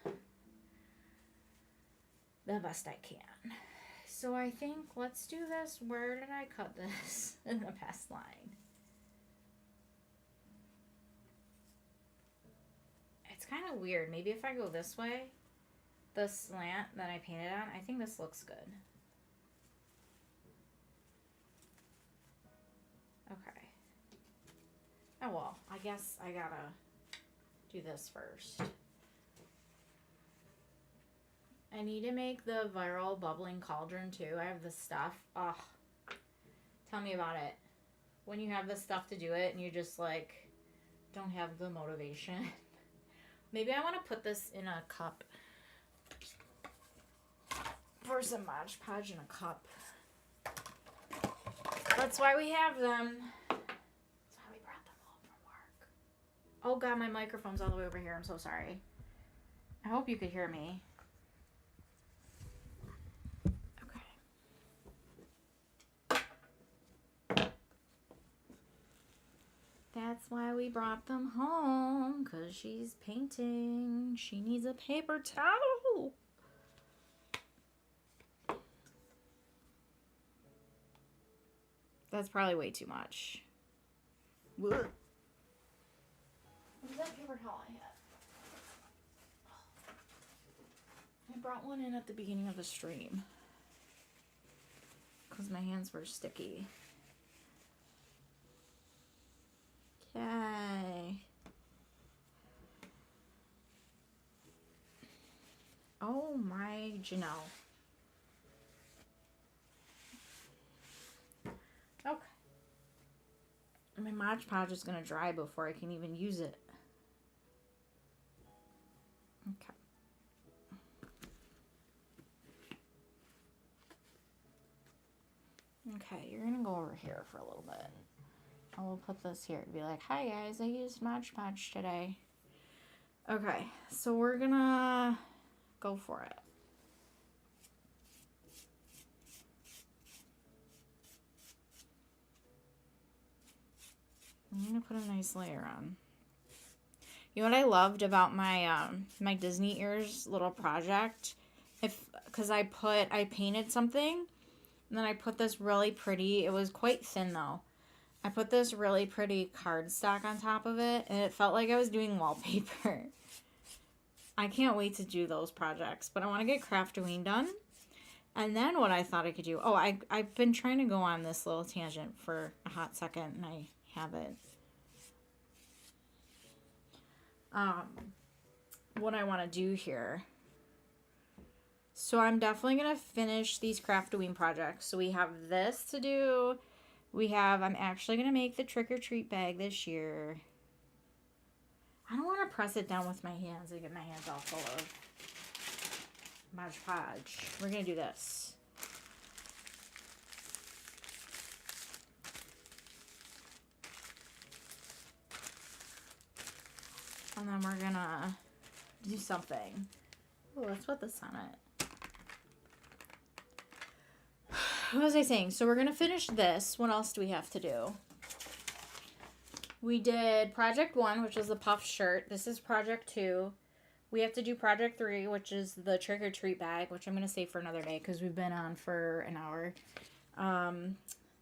the best I can. So I think let's do this. Where did I cut this in the past line? It's kind of weird. Maybe if I go this way, the slant that I painted on, I think this looks good. Okay. Oh well, I guess I gotta do this first. I need to make the viral bubbling cauldron too. I have the stuff. Ugh. Tell me about it. When you have the stuff to do it and you just like don't have the motivation. Maybe I want to put this in a cup. Pour some Mod Podge in a cup. That's why we have them. That's why we brought them home from work. Oh god, my microphone's all the way over here. I'm so sorry. I hope you could hear me. Okay. That's why we brought them home, because she's painting. She needs a paper towel. That's probably way too much. What is that paper towel I had? I brought one in at the beginning of the stream because my hands were sticky. Okay. Oh my Janelle. Okay. My Mod Podge is going to dry before I can even use it. Okay. Okay, you're going to go over here for a little bit. I will put this here to be like, hi guys, I used Mod Podge today. Okay, so we're going to go for it. I'm going to put a nice layer on. You know what I loved about my my Disney Ears little project? Because I painted something, and then I put this really pretty, it was quite thin though. I put this really pretty cardstock on top of it, and it felt like I was doing wallpaper. I can't wait to do those projects, but I want to get Craftoween done. And then what I thought I could do, I've been trying to go on this little tangent for a hot second, and I have it. What I want to do here. So I'm definitely going to finish these Craftoween projects. So we have this to do. I'm actually going to make the trick-or-treat bag this year. I don't want to press it down with my hands and get my hands all full of Mod Podge. We're going to do this. And then we're going to do something. Oh, let's put this on it. What was I saying? So we're going to finish this. What else do we have to do? We did Project 1, which is the puffed shirt. This is Project 2. We have to do Project 3, which is the trick-or-treat bag, which I'm going to save for another day because we've been on for an hour.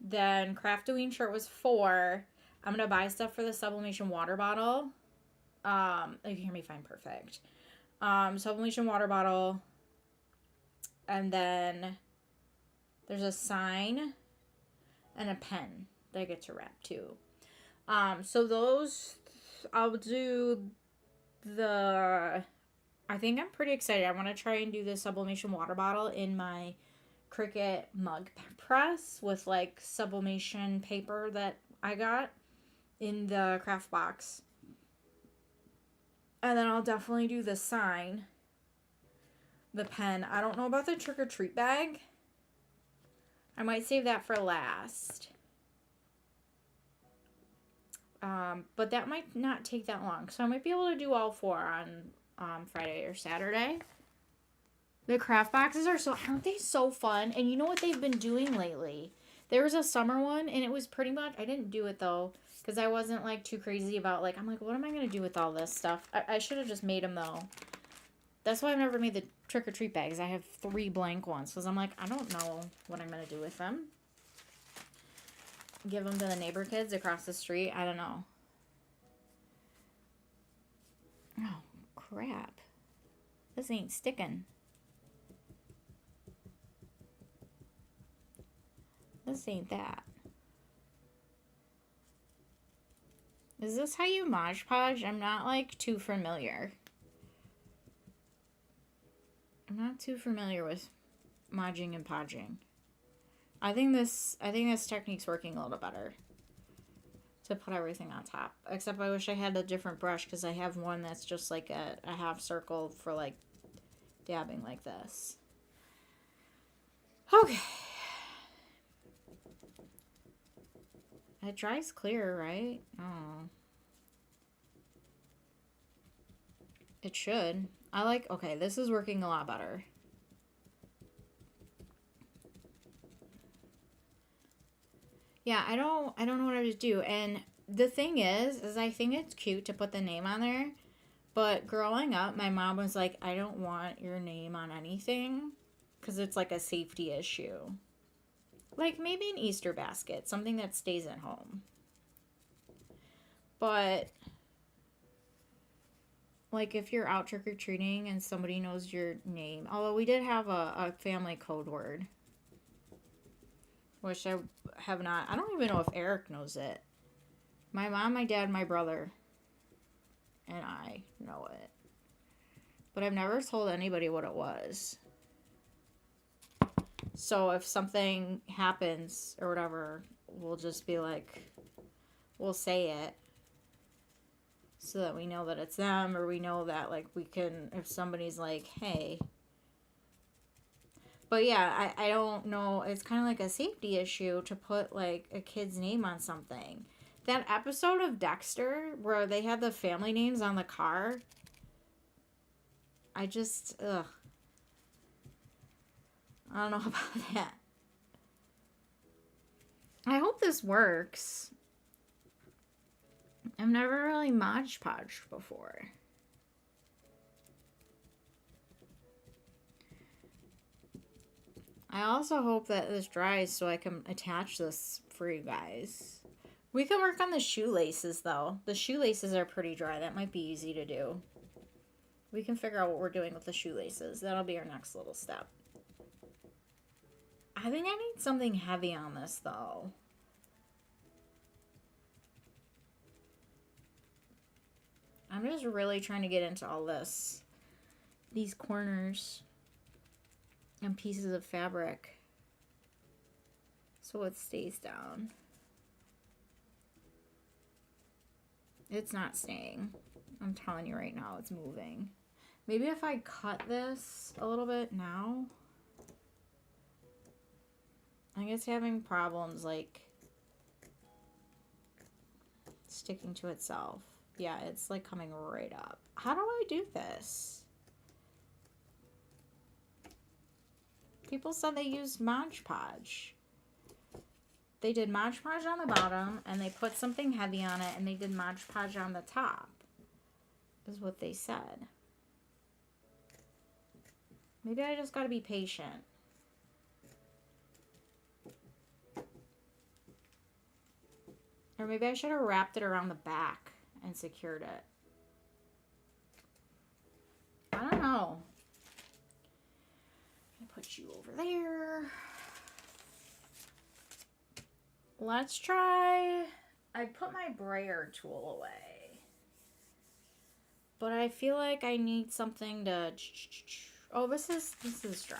Then Craftoween shirt was 4. I'm going to buy stuff for the sublimation water bottle. You can hear me fine, perfect. Sublimation water bottle. And then there's a sign and a pen that I get to wrap too. So those, I'll do I think I'm pretty excited. I want to try and do the sublimation water bottle in my Cricut mug press with like sublimation paper that I got in the craft box. And then I'll definitely do the sign, the pen. I don't know about the trick-or-treat bag. I might save that for last. But that might not take that long. So I might be able to do all 4 on Friday or Saturday. The craft boxes aren't they so fun? And you know what they've been doing lately? There was a summer one, and it was pretty much, I didn't do it though, because I wasn't like too crazy about I'm like, what am I going to do with all this stuff? I should have just made them though. That's why I've never made the trick-or-treat bags. I have 3 blank ones, because I'm like, I don't know what I'm going to do with them. Give them to the neighbor kids across the street. I don't know. Oh, crap. This ain't sticking. This ain't that. Is this how you Mod Podge? I'm not like too familiar. I'm not too familiar with modging and podging. I think this technique's working a little better to put everything on top. Except I wish I had a different brush because I have one that's just like a half circle for like dabbing like this. Okay. It dries clear, right? Oh. It should. Okay, this is working a lot better. Yeah, I don't know what I would do. And the thing is I think it's cute to put the name on there. But growing up, my mom was like, I don't want your name on anything because it's like a safety issue. Like maybe an Easter basket, something that stays at home. But like if you're out trick-or-treating and somebody knows your name, although we did have a family code word, which I have not, I don't even know if Eric knows it. My mom, my dad, my brother, and I know it. But I've never told anybody what it was. So if something happens or whatever, we'll just be like, we'll say it. So that we know that it's them, or we know that, like, we can, if somebody's like, hey. But yeah, I don't know. It's kind of like a safety issue to put, like, a kid's name on something. That episode of Dexter where they had the family names on the car, I just, ugh. I don't know about that. I hope this works. I've never really Mod Podged before. I also hope that this dries so I can attach this for you guys. We can work on the shoelaces though. The shoelaces are pretty dry. That might be easy to do. We can figure out what we're doing with the shoelaces. That'll be our next little step. I think I need something heavy on this though. I'm just really trying to get into all this. These corners and pieces of fabric. So it stays down. It's not staying. I'm telling you right now, it's moving. Maybe if I cut this a little bit now. I think it's having problems like sticking to itself. Yeah, it's like coming right up. How do I do this? People said they used Mod Podge. They did Mod Podge on the bottom and they put something heavy on it and they did Mod Podge on the top. Is what they said. Maybe I just gotta be patient. Or maybe I should have wrapped it around the back and secured it. I don't know. I'm gonna put you over there. Let's try. I put my brayer tool away. But I feel like I need something to. Oh, this is dry.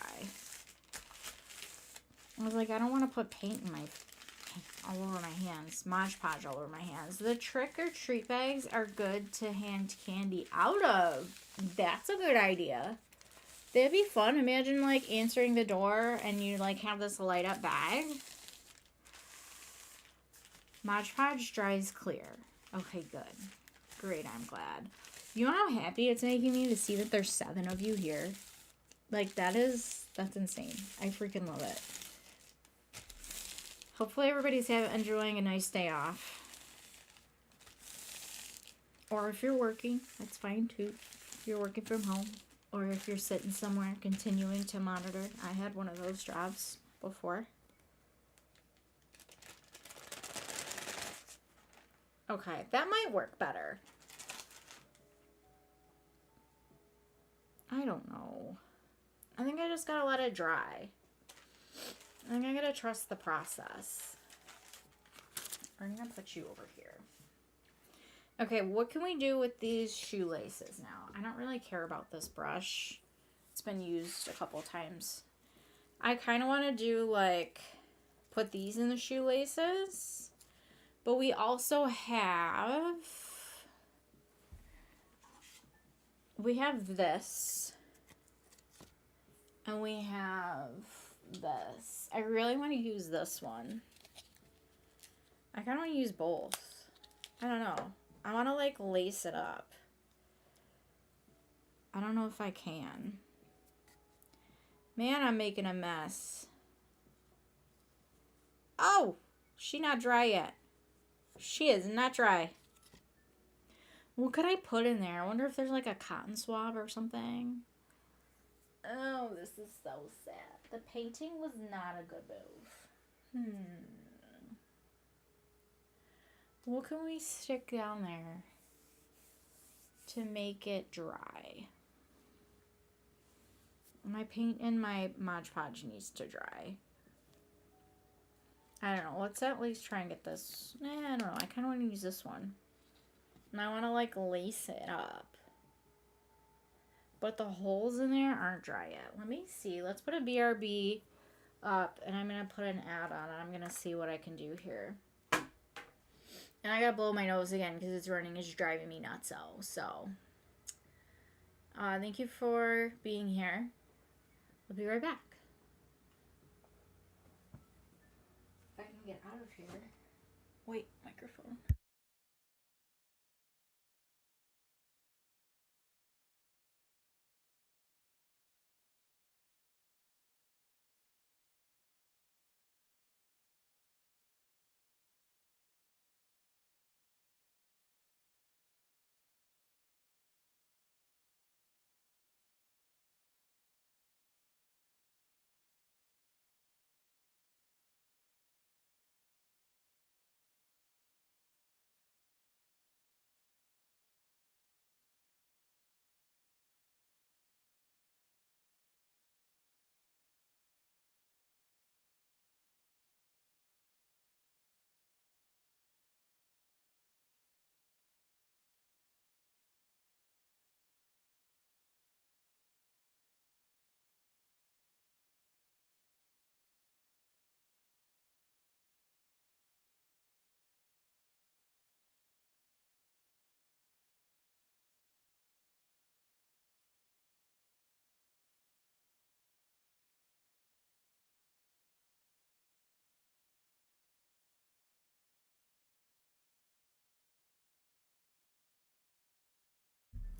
I was like, I don't want to put paint in all over my hands. Mod Podge all over my hands. The trick or treat bags are good to hand candy out of. That's a good idea. That'd be fun. Imagine like answering the door and you like have this light up bag. Mod Podge dries clear. Okay, good. Great, I'm glad. You know how happy it's making me to see that there's 7 of you here? Like, that's insane. I freaking love it. Hopefully everybody's enjoying a nice day off. Or if you're working, that's fine too. If you're working from home. Or if you're sitting somewhere continuing to monitor. I had one of those jobs before. Okay, that might work better. I don't know. I think I just gotta let it dry. I think I gotta trust the process. I'm gonna put you over here. Okay, what can we do with these shoelaces now? I don't really care about this brush. It's been used a couple times. I kind of want to do like, put these in the shoelaces. But we also have, this. And we have this. I really want to use this one. I kind of want to use both. I don't know. I want to like lace it up. I don't know if I can. Man, I'm making a mess. Oh, she not dry yet. She is not dry. What could I put in there? I wonder if there's like a cotton swab or something. Oh, this is so sad. The painting was not a good move. What can we stick down there to make it dry? My paint in my Mod Podge needs to dry. I don't know. Let's at least try and get this. I don't know. I kind of want to use this one. And I want to like lace it up. But the holes in there aren't dry yet. Let me see. Let's put a BRB up. And I'm going to put an ad on it. I'm going to see what I can do here. And I got to blow my nose again because it's running. It's driving me nuts. So, thank you for being here. I'll be right back. If I can get out of here. Wait, microphone.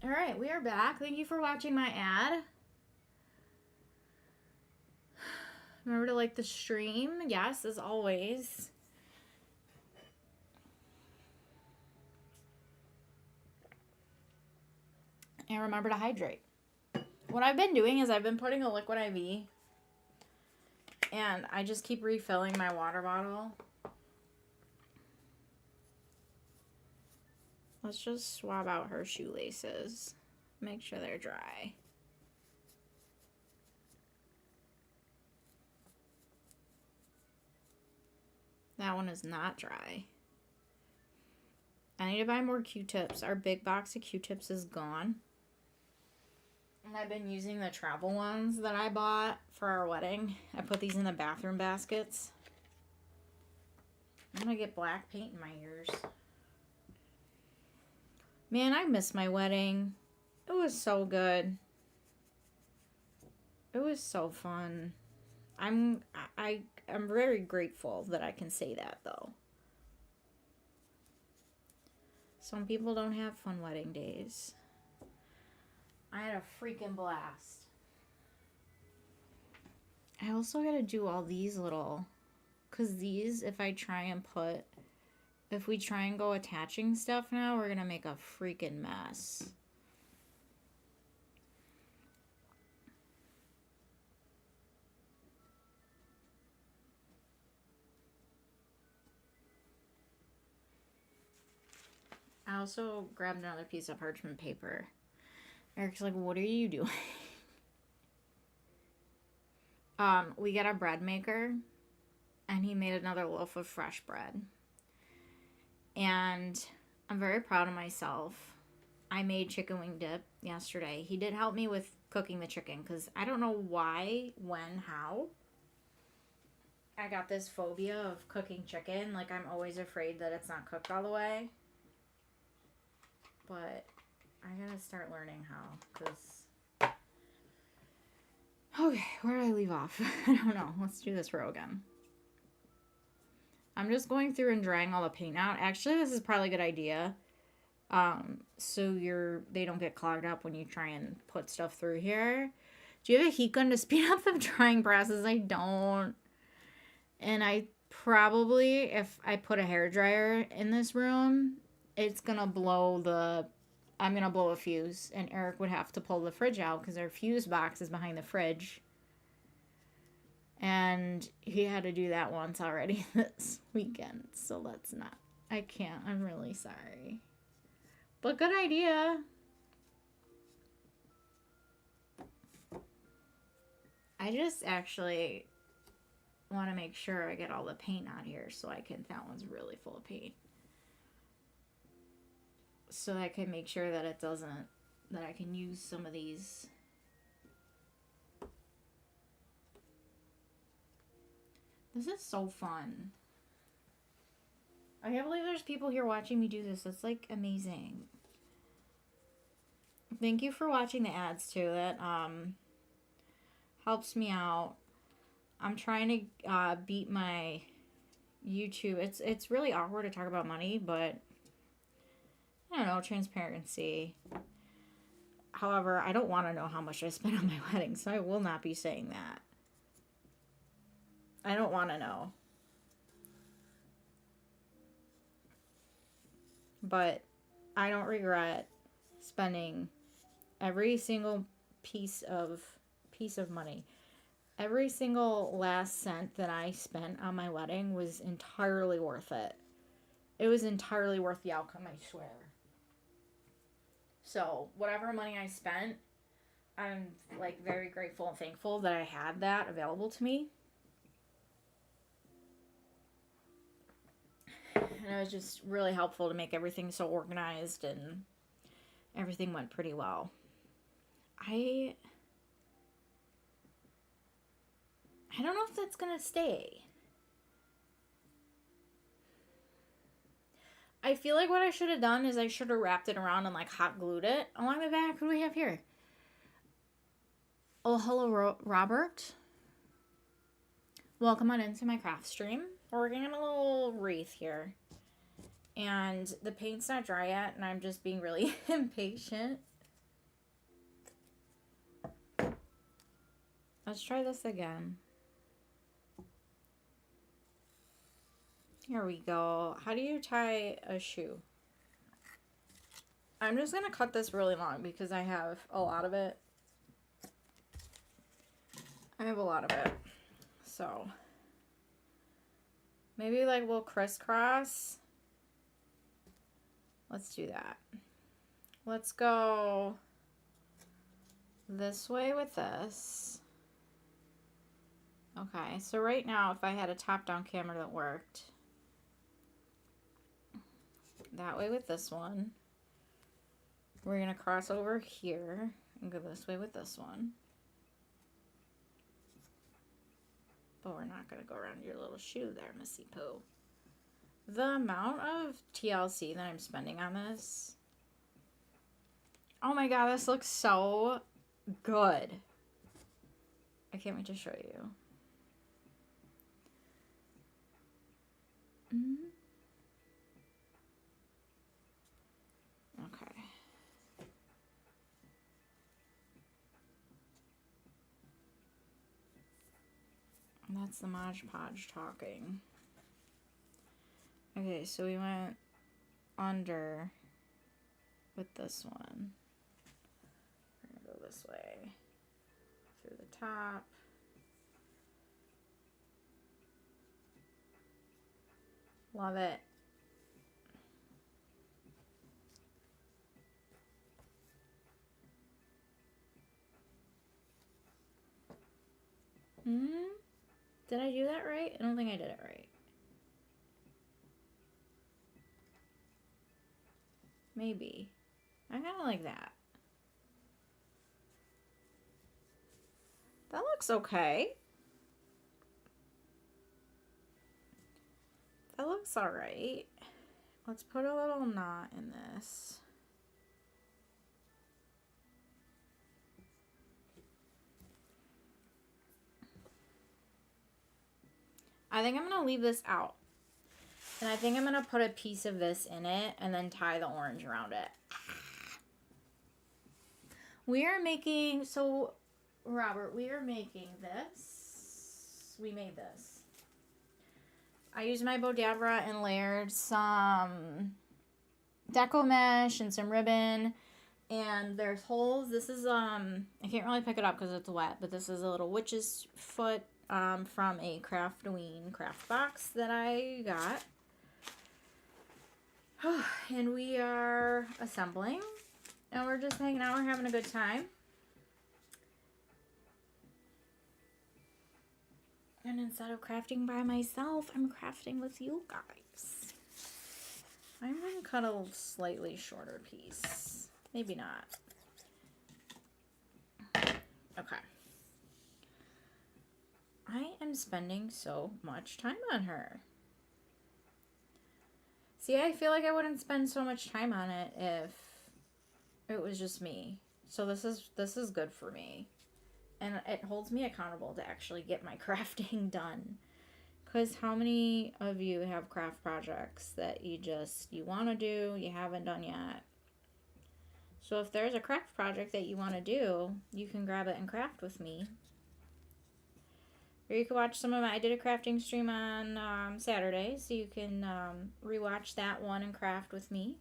All right, we are back. Thank you for watching my ad. Remember to like the stream. Yes, as always. And remember to hydrate. What I've been doing is I've been putting a liquid IV. And I just keep refilling my water bottle. Let's just swab out her shoelaces. Make sure they're dry. That one is not dry. I need to buy more Q-tips. Our big box of Q-tips is gone. And I've been using the travel ones that I bought for our wedding. I put these in the bathroom baskets. I'm gonna get black paint in my ears. Man, I miss my wedding. It was so good. It was so fun. I'm very grateful that I can say that though. Some people don't have fun wedding days. I had a freaking blast. I also gotta do all these little, cause these, if we try and go attaching stuff now, we're gonna make a freaking mess. I also grabbed another piece of parchment paper. Eric's like, what are you doing? We got a bread maker, and he made another loaf of fresh bread. And I'm very proud of myself. I made chicken wing dip yesterday. He did help me with cooking the chicken because I don't know why, when, how. I got this phobia of cooking chicken. Like, I'm always afraid that it's not cooked all the way. But I gotta start learning how, because... Okay, where did I leave off? I don't know. Let's do this row again. I'm just going through and drying all the paint out. Actually, this is probably a good idea. So they don't get clogged up when you try and put stuff through here. Do you have a heat gun to speed up the drying process? I don't. And I Probably if I put a hairdryer in this room, it's gonna blow I'm gonna blow a fuse, and Eric would have to pull the fridge out because our fuse box is behind the fridge. And he had to do that once already this weekend, so let's not. I can't. I'm really sorry. But good idea. I just actually want to make sure I get all the paint on here so I can. That one's really full of paint. So I can make sure that it doesn't. That I can use some of these. This is so fun. I can't believe there's people here watching me do this. That's like amazing. Thank you for watching the ads too. That helps me out. I'm trying to beat my YouTube. It's really awkward to talk about money, but I don't know, transparency. However, I don't want to know how much I spent on my wedding, so I will not be saying that. I don't want to know. But I don't regret spending every single piece of money. Every single last cent that I spent on my wedding was entirely worth it. It was entirely worth the outcome, I swear. So, whatever money I spent, I'm like very grateful and thankful that I had that available to me. And it was just really helpful to make everything so organized, and everything went pretty well. I don't know if that's going to stay. I feel like what I should have done is I should have wrapped it around and like hot glued it along the back. Who do we have here? Oh, hello, Robert. Welcome on into my craft stream. We're working on a little wreath here. And the paint's not dry yet, and I'm just being really impatient. Let's try this again. Here we go. How do you tie a shoe? I'm just going to cut this really long because I have a lot of it. So, maybe like we'll crisscross. Let's do that. Let's go this way with this. Okay, so right now, if I had a top-down camera that worked, that way with this one. We're going to cross over here and go this way with this one. But we're not going to go around your little shoe there, Missy Pooh. The amount of TLC that I'm spending on this. Oh my god, this looks so good. I can't wait to show you. Okay. And that's the Mod Podge talking. Okay, so we went under with this one. We're gonna go this way through the top. Love it. Did I do that right? I don't think I did it right. Maybe. I kind of like that. That looks okay. That looks alright. Let's put a little knot in this. I think I'm going to leave this out. And I think I'm going to put a piece of this in it and then tie the orange around it. We are making, so Robert, we are making this. We made this. I used my Bodabra and layered some deco mesh and some ribbon. And there's holes. This is, I can't really pick it up because it's wet, but this is a little witch's foot from a Craftoween craft box that I got. And we are assembling. And we're just hanging out. We're having a good time. And instead of crafting by myself, I'm crafting with you guys. I'm going to cut a slightly shorter piece. Maybe not. Okay. I am spending so much time on her. See, I feel like I wouldn't spend so much time on it if it was just me. So this is good for me. And it holds me accountable to actually get my crafting done. Because how many of you have craft projects that you want to do, you haven't done yet? So if there's a craft project that you want to do, you can grab it and craft with me. Or you can watch some of my, I did a crafting stream on Saturday, so you can rewatch that one and craft with me.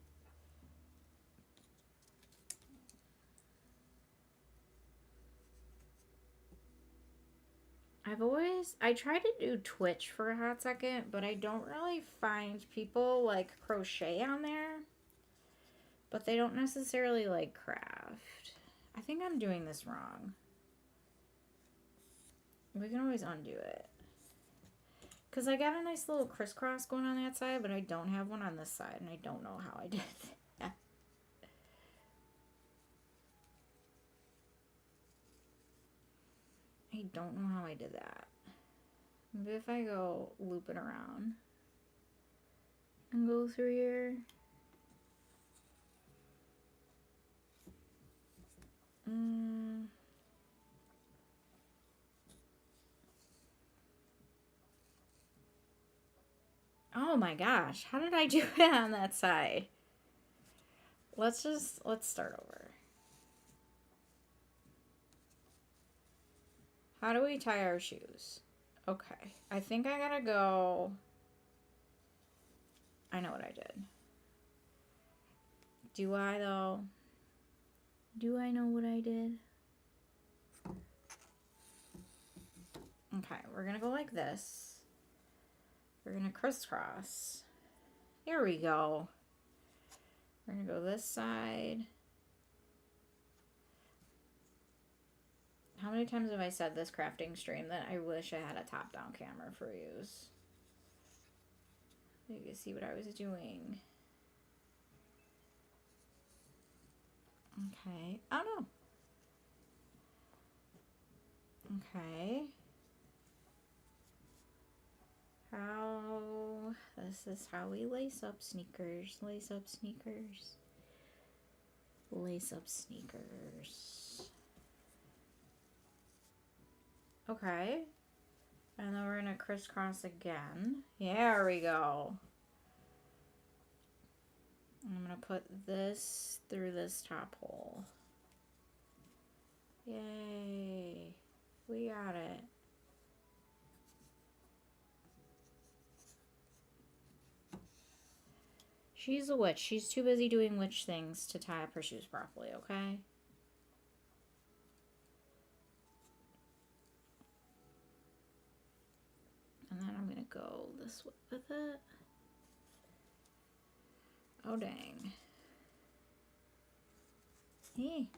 I tried to do Twitch for a hot second, but I don't really find people like crochet on there. But they don't necessarily like craft. I think I'm doing this wrong. We can always undo it. Because I got a nice little crisscross going on that side, but I don't have one on this side, and I don't know how I did that. I don't know how I did that. Maybe if I go loop it around and go through here. Oh my gosh, how did I do it on that side? Let's start over. How do we tie our shoes? Okay, I think I gotta go. I know what I did. Do I though? Do I know what I did? Okay, we're gonna go like this. We're gonna crisscross. Here we go. We're gonna go this side. How many times have I said this crafting stream that I wish I had a top-down camera for use? You can see what I was doing. Okay. Oh no. Okay. This is how we lace up sneakers. Lace up sneakers. Lace up sneakers. Okay. And then we're gonna crisscross again. There we go. I'm gonna put this through this top hole. Yay. We got it. She's a witch. She's too busy doing witch things to tie up her shoes properly, okay? And then I'm gonna go this way with it. Oh, dang. Hey.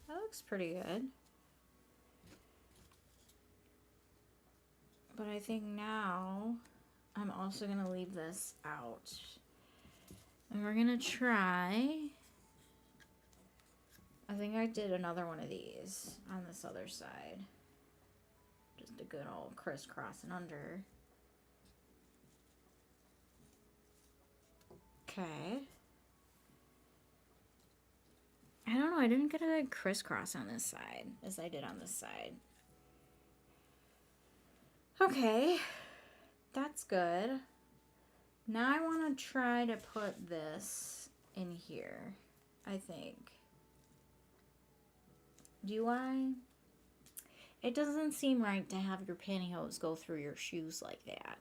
That looks pretty good. But I think now I'm also going to leave this out. And we're going to try. I think I did another one of these on this other side. Just a good old crisscross and under. Okay. I don't know. I didn't get a good crisscross on this side as I did on this side. Okay, that's good. Now I want to try to put this in here, I think. Do I? It doesn't seem right to have your pantyhose go through your shoes like that.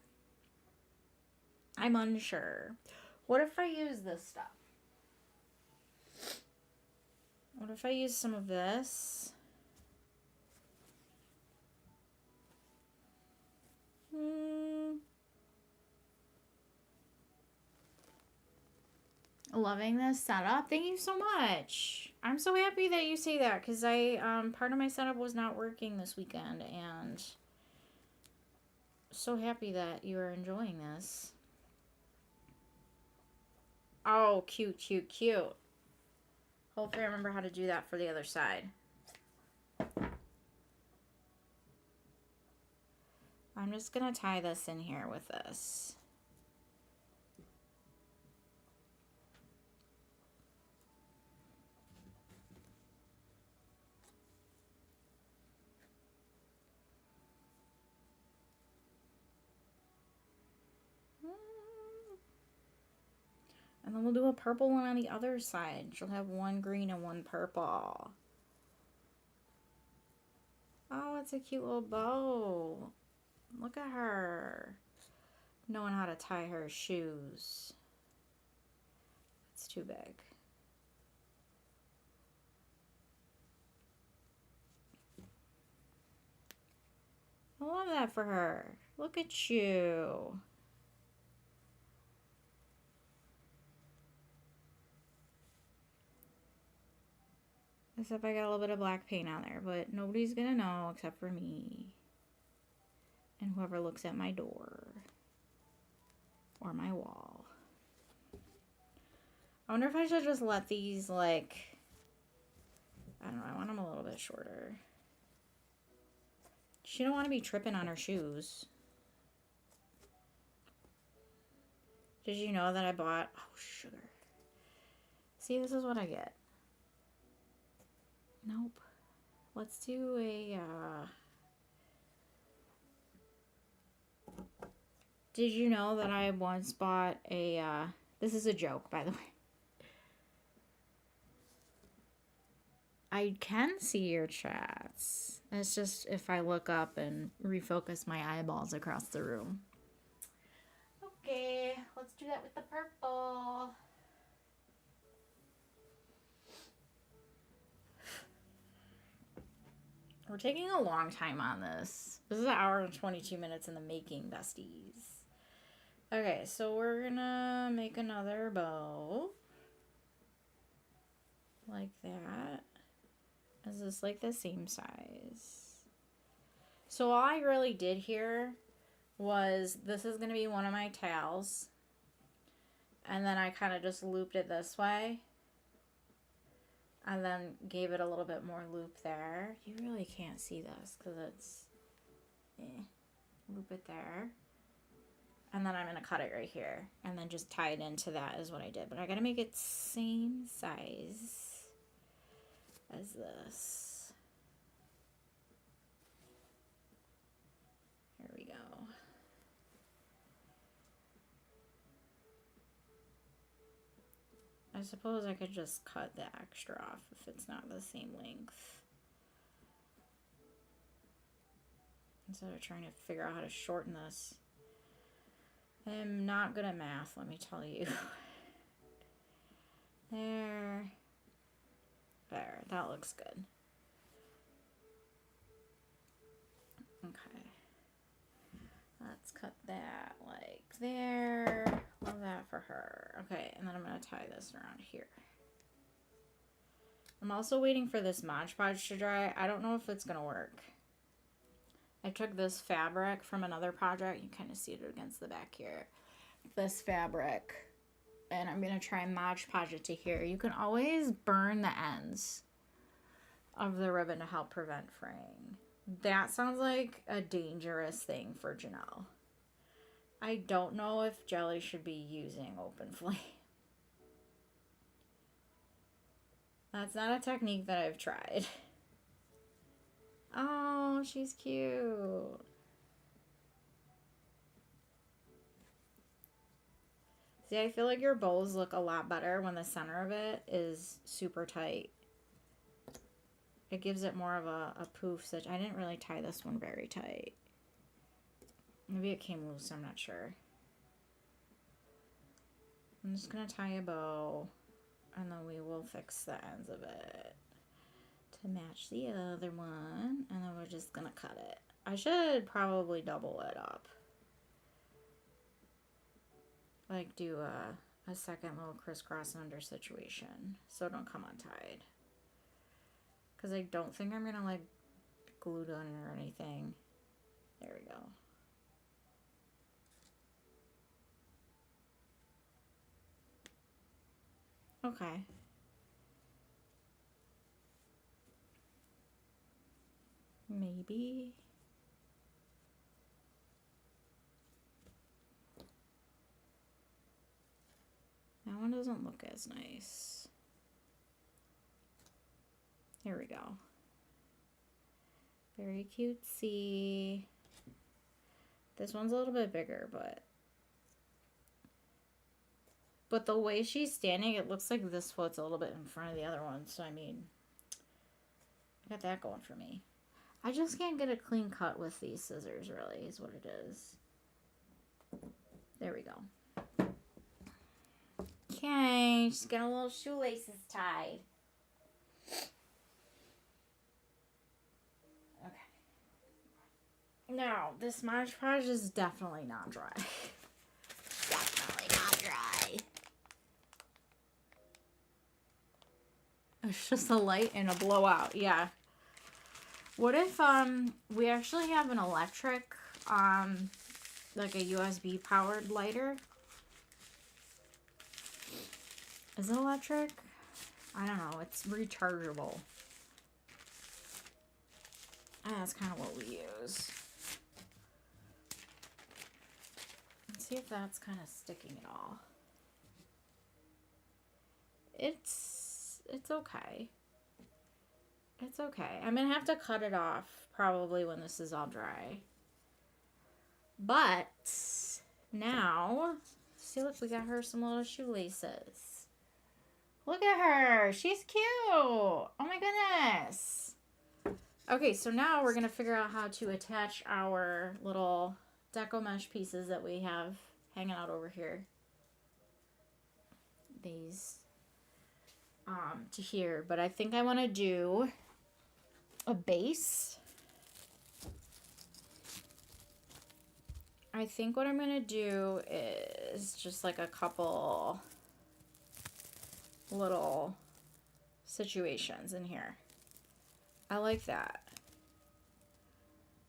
I'm unsure. What if I use this stuff? What if I use some of this? Loving this setup. Thank you so much. I'm so happy that you say that because part of my setup was not working this weekend, and so happy that you are enjoying this. Oh, cute, cute, cute. Hopefully I remember how to do that for the other side. I'm just gonna tie this in here with this. And then we'll do a purple one on the other side. She'll have one green and one purple. Oh, it's a cute little bow. Look at her. Knowing how to tie her shoes. It's too big. I love that for her. Look at you. Except I got a little bit of black paint on there, but nobody's gonna know except for me. And whoever looks at my door. Or my wall. I wonder if I should just let these, like... I don't know, I want them a little bit shorter. She don't want to be tripping on her shoes. Did you know that I bought... Oh, sugar. See, this is what I get. Nope. Let's do a, Did you know that I once bought a, This is a joke, by the way. I can see your chats. It's just if I look up and refocus my eyeballs across the room. Okay, let's do that with the purple. We're taking a long time on this. This is an hour and 22 minutes in the making, besties. Okay, so we're gonna make another bow. Like that. Is this like the same size? So all I really did here was, this is gonna be one of my tails. And then I kind of just looped it this way. And then gave it a little bit more loop there. You really can't see this because it's... Loop it there. And then I'm going to cut it right here. And then just tie it into that is what I did. But I got to make it same size as this. Here we go. I suppose I could just cut the extra off if it's not the same length. Instead of trying to figure out how to shorten this. I'm not good at math, let me tell you. There. There, that looks good. Okay. Let's cut that like there. Love that for her. Okay, and then I'm going to tie this around here. I'm also waiting for this Mod Podge to dry. I don't know if it's going to work. I took this fabric from another project. You kind of see it against the back here. This fabric. And I'm going to try Mod Podge it to here. You can always burn the ends of the ribbon to help prevent fraying. That sounds like a dangerous thing for Janelle. I don't know if Jelly should be using open flame. That's not a technique that I've tried. Oh, she's cute. See, I feel like your bows look a lot better when the center of it is super tight. it gives it more of a poof stitch. I didn't really tie this one very tight. Maybe it came loose, I'm not sure. I'm just going to tie a bow, and then we will fix the ends of it to match the other one, and then we're just going to cut it. I should probably double it up. Like do a second little crisscross under situation so it don't come untied. Because I don't think I'm going to like glue it on or anything. There we go. Okay. Maybe. That one doesn't look as nice. Here we go. Very cutesy. This one's a little bit bigger, but the way she's standing, it looks like this foot's a little bit in front of the other one. So, I mean, I got that going for me. I just can't get a clean cut with these scissors, really, is what it is. There we go. Okay, she's got a little shoelaces tied. Okay. Now, this Mod Podge is definitely not dry. Definitely not dry. It's just a light and a blowout, yeah. What if we actually have an electric, like a USB powered lighter? Is it electric? I don't know. It's rechargeable. And that's kind of what we use. Let's see if that's kind of sticking at all. It's okay. It's okay. I'm going to have to cut it off probably when this is all dry. But now, see, look, we got her some little shoelaces. Look at her. She's cute. Oh my goodness. Okay, so now we're going to figure out how to attach our little deco mesh pieces that we have hanging out over here. These to here. But I think I want to do a base. I think what I'm going to do is just like a couple little situations in here. I like that.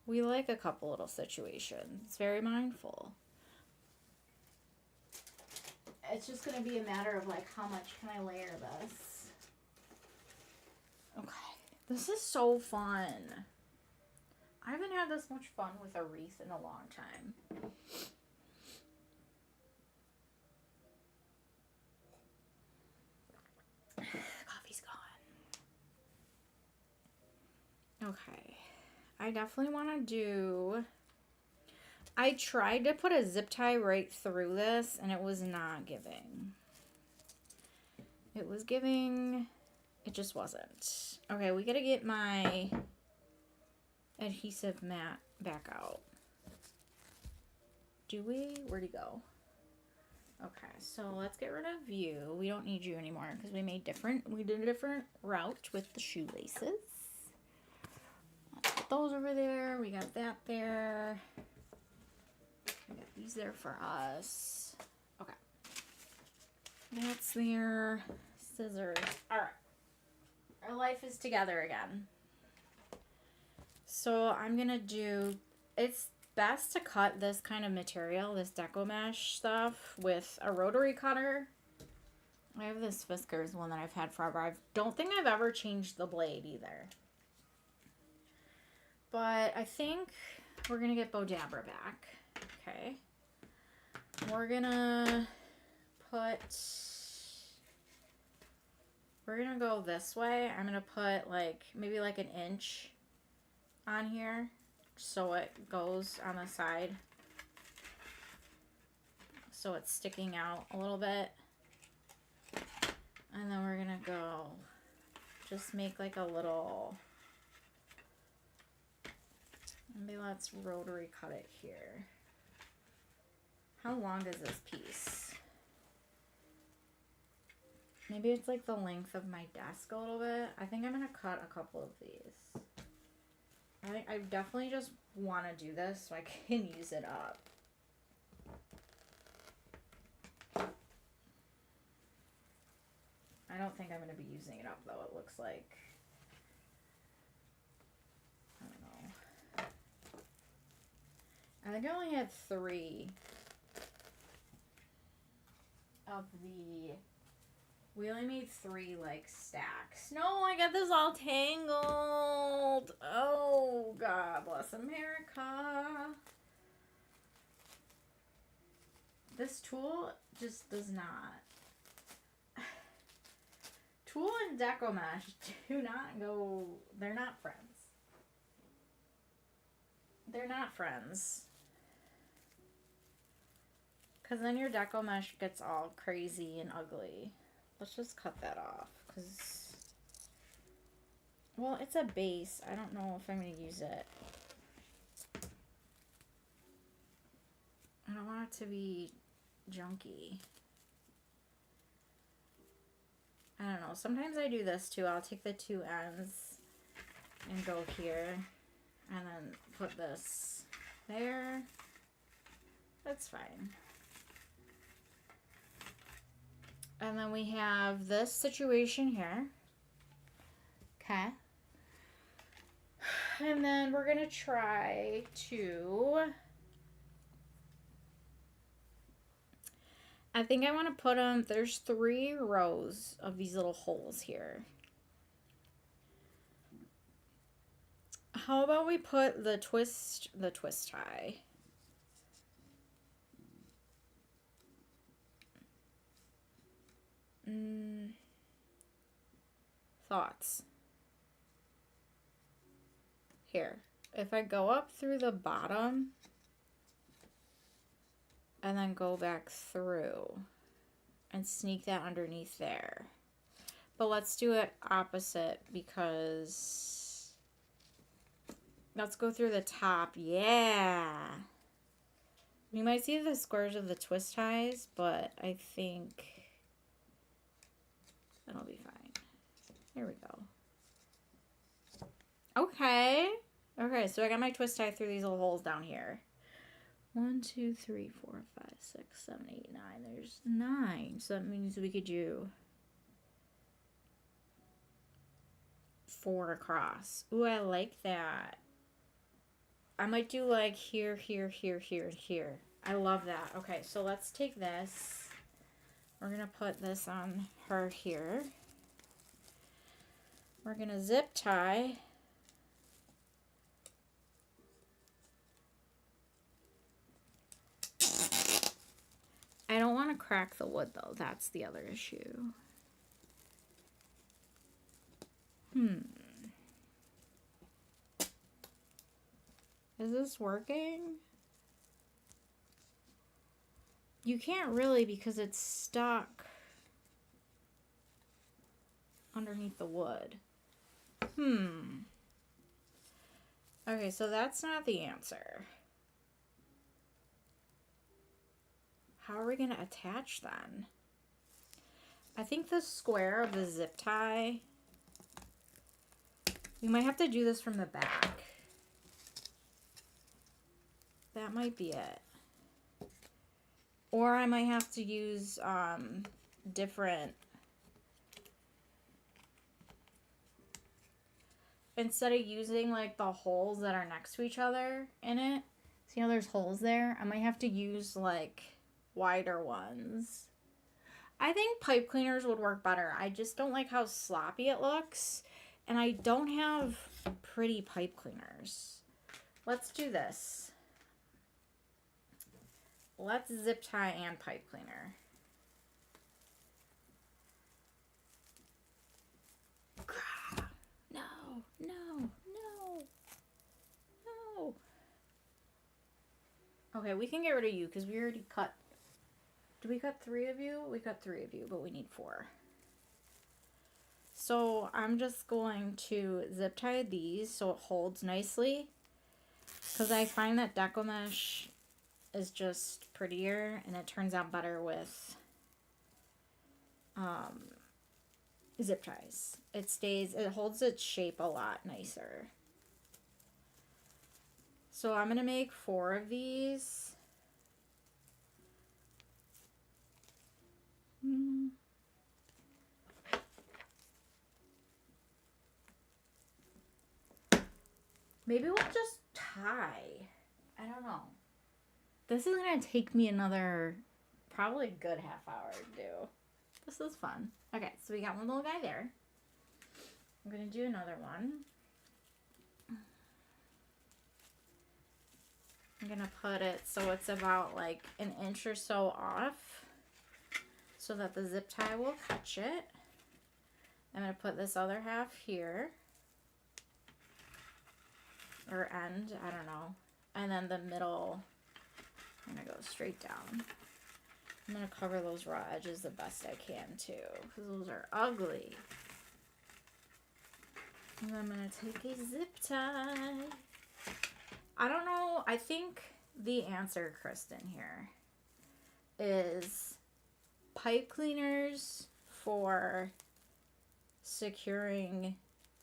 We like a couple little situations. It's very mindful. It's just going to be a matter of like how much can I layer this. Okay. This is so fun. I haven't had this much fun with a wreath in a long time. Coffee's gone. Okay. I definitely want to do... I tried to put a zip tie right through this, and it was not giving. It was giving... It just wasn't. Okay, we gotta get my adhesive mat back out. Do we? Where'd he go? Okay, so let's get rid of you. We don't need you anymore because we did a different route with the shoelaces. Let's put those over there. We got that there. We got these there for us. Okay. That's there. Scissors. All right. Our life is together again. So I'm going to do, it's best to cut this kind of material, this deco mesh stuff, with a rotary cutter. I have this Fiskars one that I've had forever. I don't think I've ever changed the blade either. But I think we're going to get Bodabra back. Okay. We're going to go this way. I'm going to put like, maybe like an inch on here so it goes on the side. So it's sticking out a little bit. And then we're going to go just make like a little Maybe let's rotary cut it here. How long is this piece? Maybe it's like the length of my desk a little bit. I think I'm going to cut a couple of these. I definitely just want to do this so I can use it up. I don't think I'm going to be using it up though. It looks like, I don't know. I think I only had 3 of the, we only made 3 like stacks. No, I got this all tangled. Oh, God bless America. This tool just does not. Tool and Deco Mesh do not go, they're not friends. They're not friends. Because then your Deco Mesh gets all crazy and ugly. Let's just cut that off. Because, well, it's a base. I don't know if I'm going to use it. I don't want it to be junky. I don't know. Sometimes I do this too. I'll take the 2 ends and go here. And then put this there. That's fine. And then we have this situation here. Okay. And then we're going to try to... I think I want to put them... There's 3 rows of these little holes here. How about we put the twist tie? Thoughts? Here. If I go up through the bottom and then go back through and sneak that underneath there. But let's do it opposite because let's go through the top. Yeah. You might see the squares of the twist ties, but I think that'll be fine. Here we go. Okay. Okay, so I got my twist tie through these little holes down here. 1, 2, 3, 4, 5, 6, 7, 8, 9. There's 9. So that means we could do 4 across. Ooh, I like that. I might do like here, here, here, here, and here. I love that. Okay, so let's take this. We're going to put this on her here. We're going to zip tie. I don't want to crack the wood though. That's the other issue. Is this working? You can't really because it's stuck underneath the wood. Okay, so that's not the answer. How are we going to attach then? I think the square of the zip tie, we might have to do this from the back. That might be it. Or I might have to use different, instead of using like the holes that are next to each other in it, see how there's holes there? I might have to use like wider ones. I think pipe cleaners would work better. I just don't like how sloppy it looks, and I don't have pretty pipe cleaners. Let's do this. Let's zip tie and pipe cleaner. No, no, no, no. Okay, we can get rid of you because we already cut. Did we cut 3 of you? We cut 3 of you, but we need 4. So I'm just going to zip tie these so it holds nicely. Because I find that deco mesh is just prettier and it turns out better with zip ties. It holds its shape a lot nicer. So I'm going to make 4 of these. Maybe we'll just tie. I don't know. This is going to take me another, probably a good half hour to do. This is fun. Okay, so we got one little guy there. I'm going to do another one. I'm going to put it so it's about like an inch or so off so that the zip tie will catch it. I'm going to put this other half here. Or end, I don't know. And then the middle, I'm going to go straight down. I'm going to cover those raw edges the best I can too, because those are ugly. And I'm going to take a zip tie. I don't know, I think the answer, Kristen, here is pipe cleaners for securing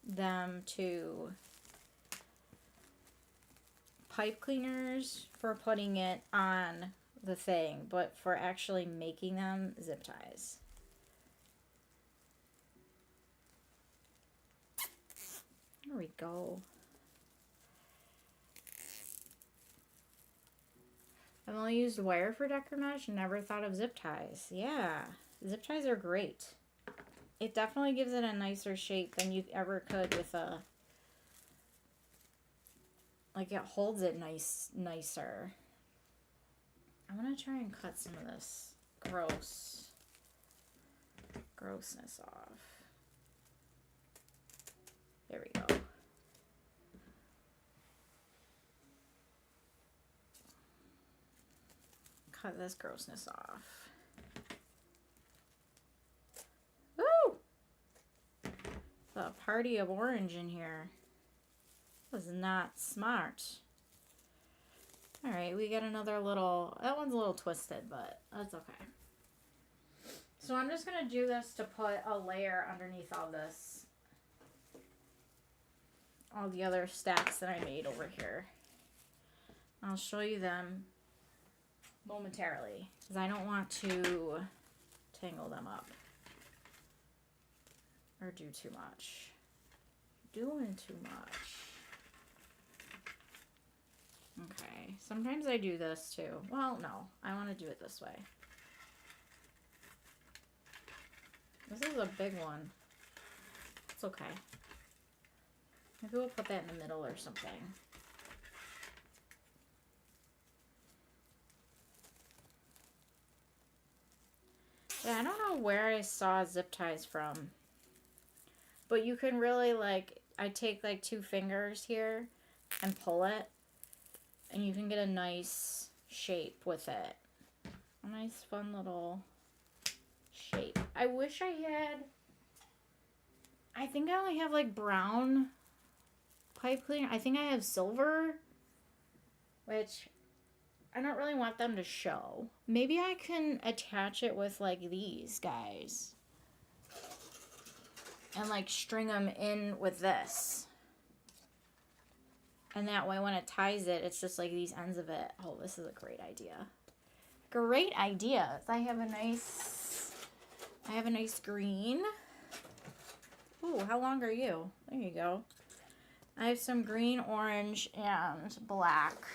them to pipe cleaners for putting it on the thing, but for actually making them zip ties. There we go. I've only used wire for deco mesh and never thought of zip ties. Yeah, zip ties are great. It definitely gives it a nicer shape than you ever could with a, like it holds it nicer. I'm gonna try and cut some of this grossness off. There we go. Cut this grossness off. Woo! The party of orange in here. Was not smart. Alright, we got another little, that one's a little twisted, but that's okay. So I'm just going to do this to put a layer underneath all this, all the other stacks that I made over here. I'll show you them momentarily, because I don't want to tangle them up or do too much. Doing too much. Okay, sometimes I do this too. Well, no, I want to do it this way. This is a big one. It's okay. Maybe we'll put that in the middle or something. Yeah, I don't know where I saw zip ties from. But you can really, like, I take like 2 fingers here and pull it. And you can get a nice shape with it. A nice fun little shape. I wish I had, I think I only have like brown pipe cleaner. I think I have silver, which I don't really want them to show. Maybe I can attach it with like these guys. And like string them in with this. And that way when it ties it, it's just like these ends of it. Oh, this is a great idea. Great idea. I have a nice green. Ooh, how long are you? There you go. I have some green, orange, and black.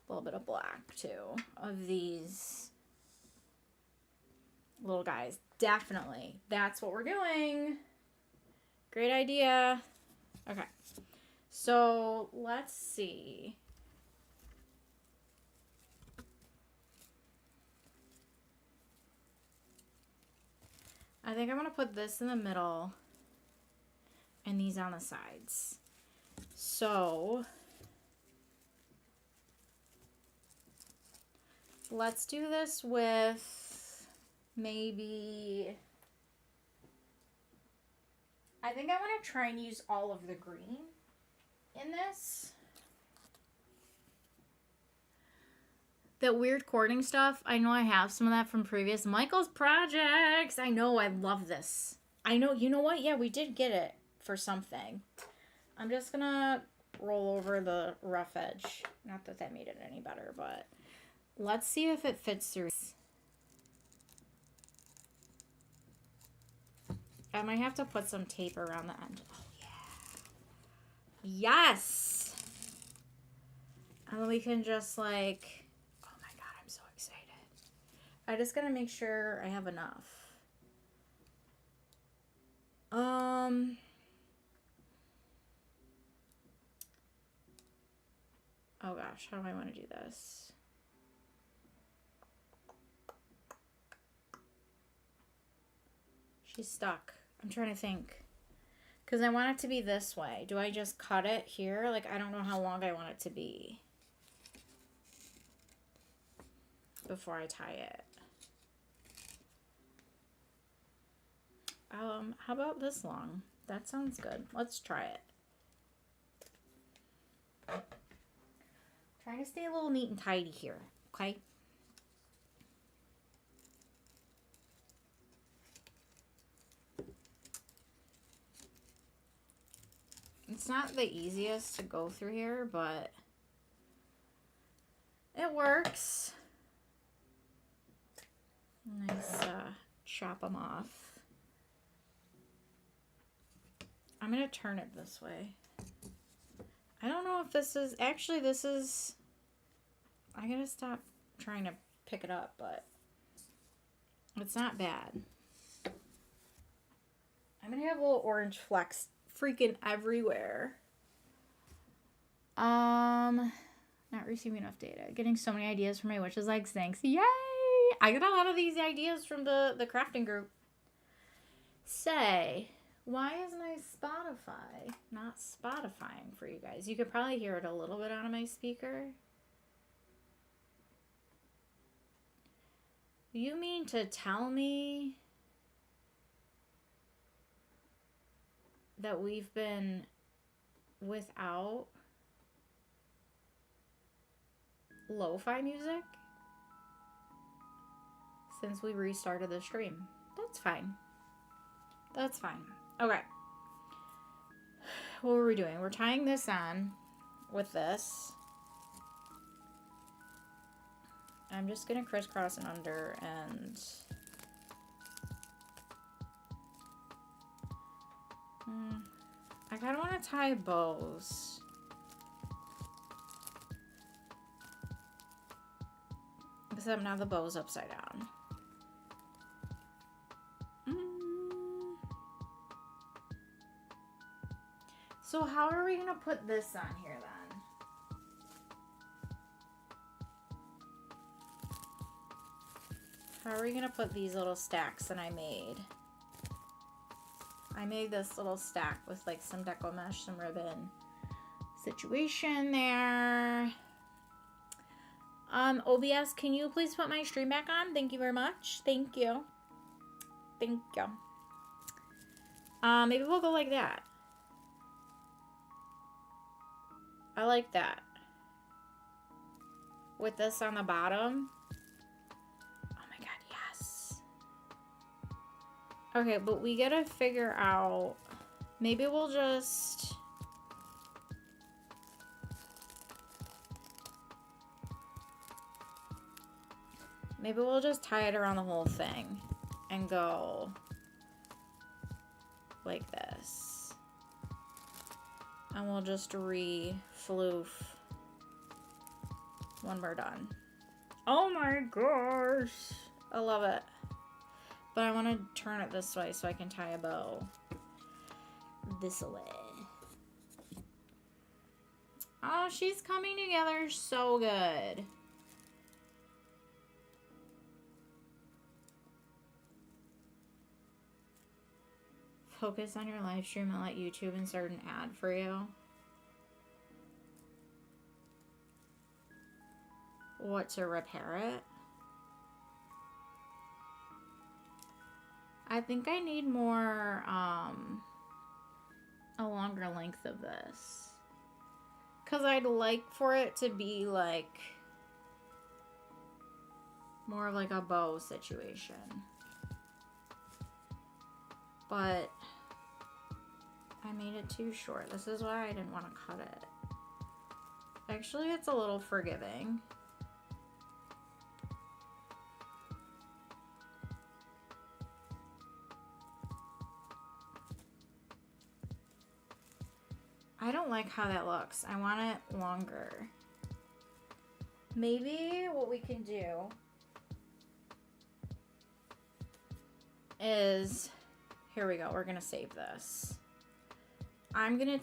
A little bit of black too. Of these little guys. Definitely. That's what we're doing. Great idea. Okay. So let's see. I think I'm going to put this in the middle and these on the sides. So let's do this with maybe, I think I want to try and use all of the green in this. That weird cording stuff, I know I have some of that from previous Michael's projects. I know, I love this. I know, you know what? Yeah, we did get it for something. I'm just gonna roll over the rough edge. Not that that made it any better, but let's see if it fits through. I might have to put some tape around the end. Oh, yeah. Yes! And then we can just like... Oh my god, I'm so excited. I just gotta make sure I have enough. Oh gosh, how do I want to do this? She's stuck. I'm trying to think. Because I want it to be this way. Do I just cut it here? Like, I don't know how long I want it to be before I tie it. How about this long? That sounds good. Let's try it. Trying to stay a little neat and tidy here, okay? It's not the easiest to go through here, but it works. Nice, chop them off. I'm gonna turn it this way. I don't know if this is, actually this is, I gotta stop trying to pick it up, but it's not bad. I'm gonna have little orange flecks freaking everywhere. Not receiving enough data. Getting so many ideas for my wishes likes, thanks. Yay! I got a lot of these ideas from the crafting group. Say, why isn't I Spotify? Not Spotifying for you guys. You could probably hear it a little bit out of my speaker. You mean to tell me that we've been without lo-fi music since we restarted the stream? That's fine. That's fine. Okay. What were we doing? We're tying this on with this. I'm just gonna crisscross and under and I kind of want to tie bows. Except now the bow's upside down. So how are we going to put this on here then? How are we going to put these little stacks that I made? I made this little stack with like some deco mesh, some ribbon situation there. OBS, can you please put my stream back on? Thank you very much. Thank you. Thank you. Maybe we'll go like that. I like that. With this on the bottom. Oh my god, yes. Okay, but we gotta figure out... Maybe we'll just... Maybe we'll just tie it around the whole thing and go like this. And we'll just re-floof when we're done. Oh my gosh. I love it. But I want to turn it this way so I can tie a bow this way. Oh, she's coming together so good. Focus on your live stream and let YouTube insert an ad for you. What, to repair it? I think I need more, a longer length of this. 'Cause I'd like for it to be like More like a bow situation. But I made it too short. This is why I didn't want to cut it. Actually, it's a little forgiving. I don't like how that looks. I want it longer. Maybe what we can do is, here we go, we're gonna save this. I'm gonna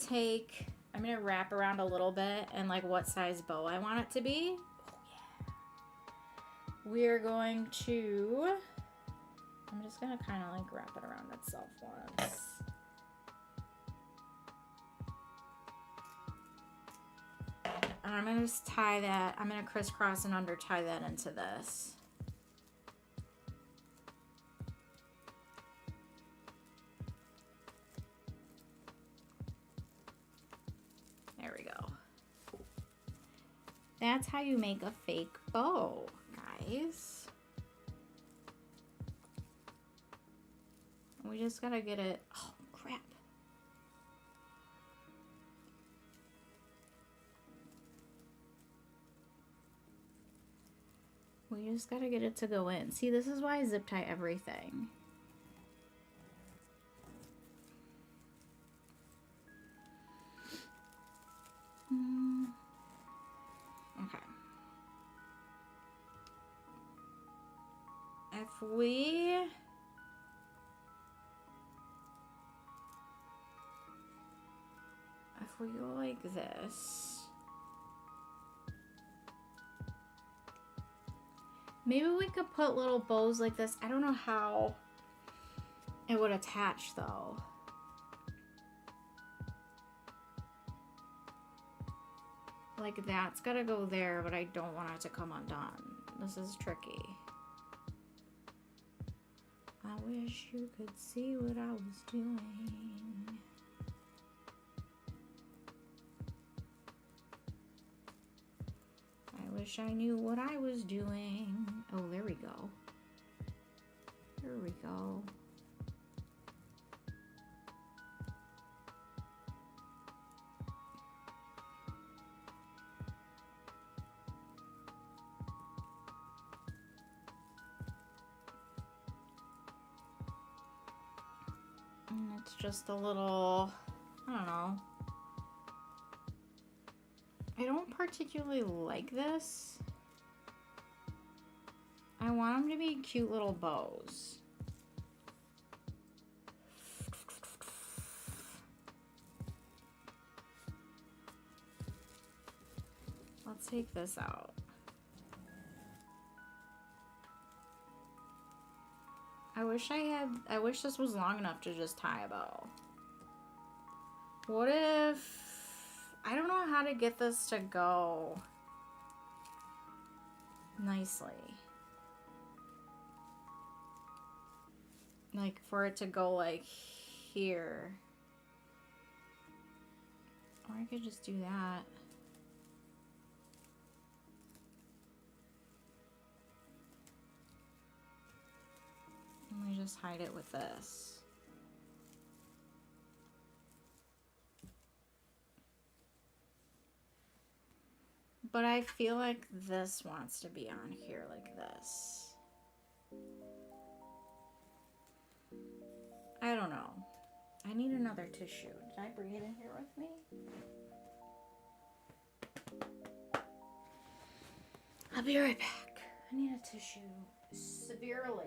wrap around a little bit and like what size bow I want it to be. Oh yeah. We're going to, I'm just gonna kind of like wrap it around itself once. And I'm gonna just tie that, I'm gonna crisscross and under tie that into this. There we go. That's how you make a fake bow, guys. We just gotta get it, oh crap. We just gotta get it to go in. See, this is why I zip tie everything. Okay. If we go like this, maybe we could put little bows like this. I don't know how it would attach though. Like that's gotta go there, but I don't want it to come undone. This is tricky. I wish you could see what I was doing. I wish I knew what I was doing. Oh, there we go. There we go. And it's just a little, I don't know. I don't particularly like this. I want them to be cute little bows. Let's take this out. I wish this was long enough to just tie a bow. What if, I don't know how to get this to go nicely. Like for it to go like here. Or I could just do that. And we just hide it with this. But I feel like this wants to be on here like this. I don't know. I need another tissue. Did I bring it in here with me? I'll be right back. I need a tissue severely.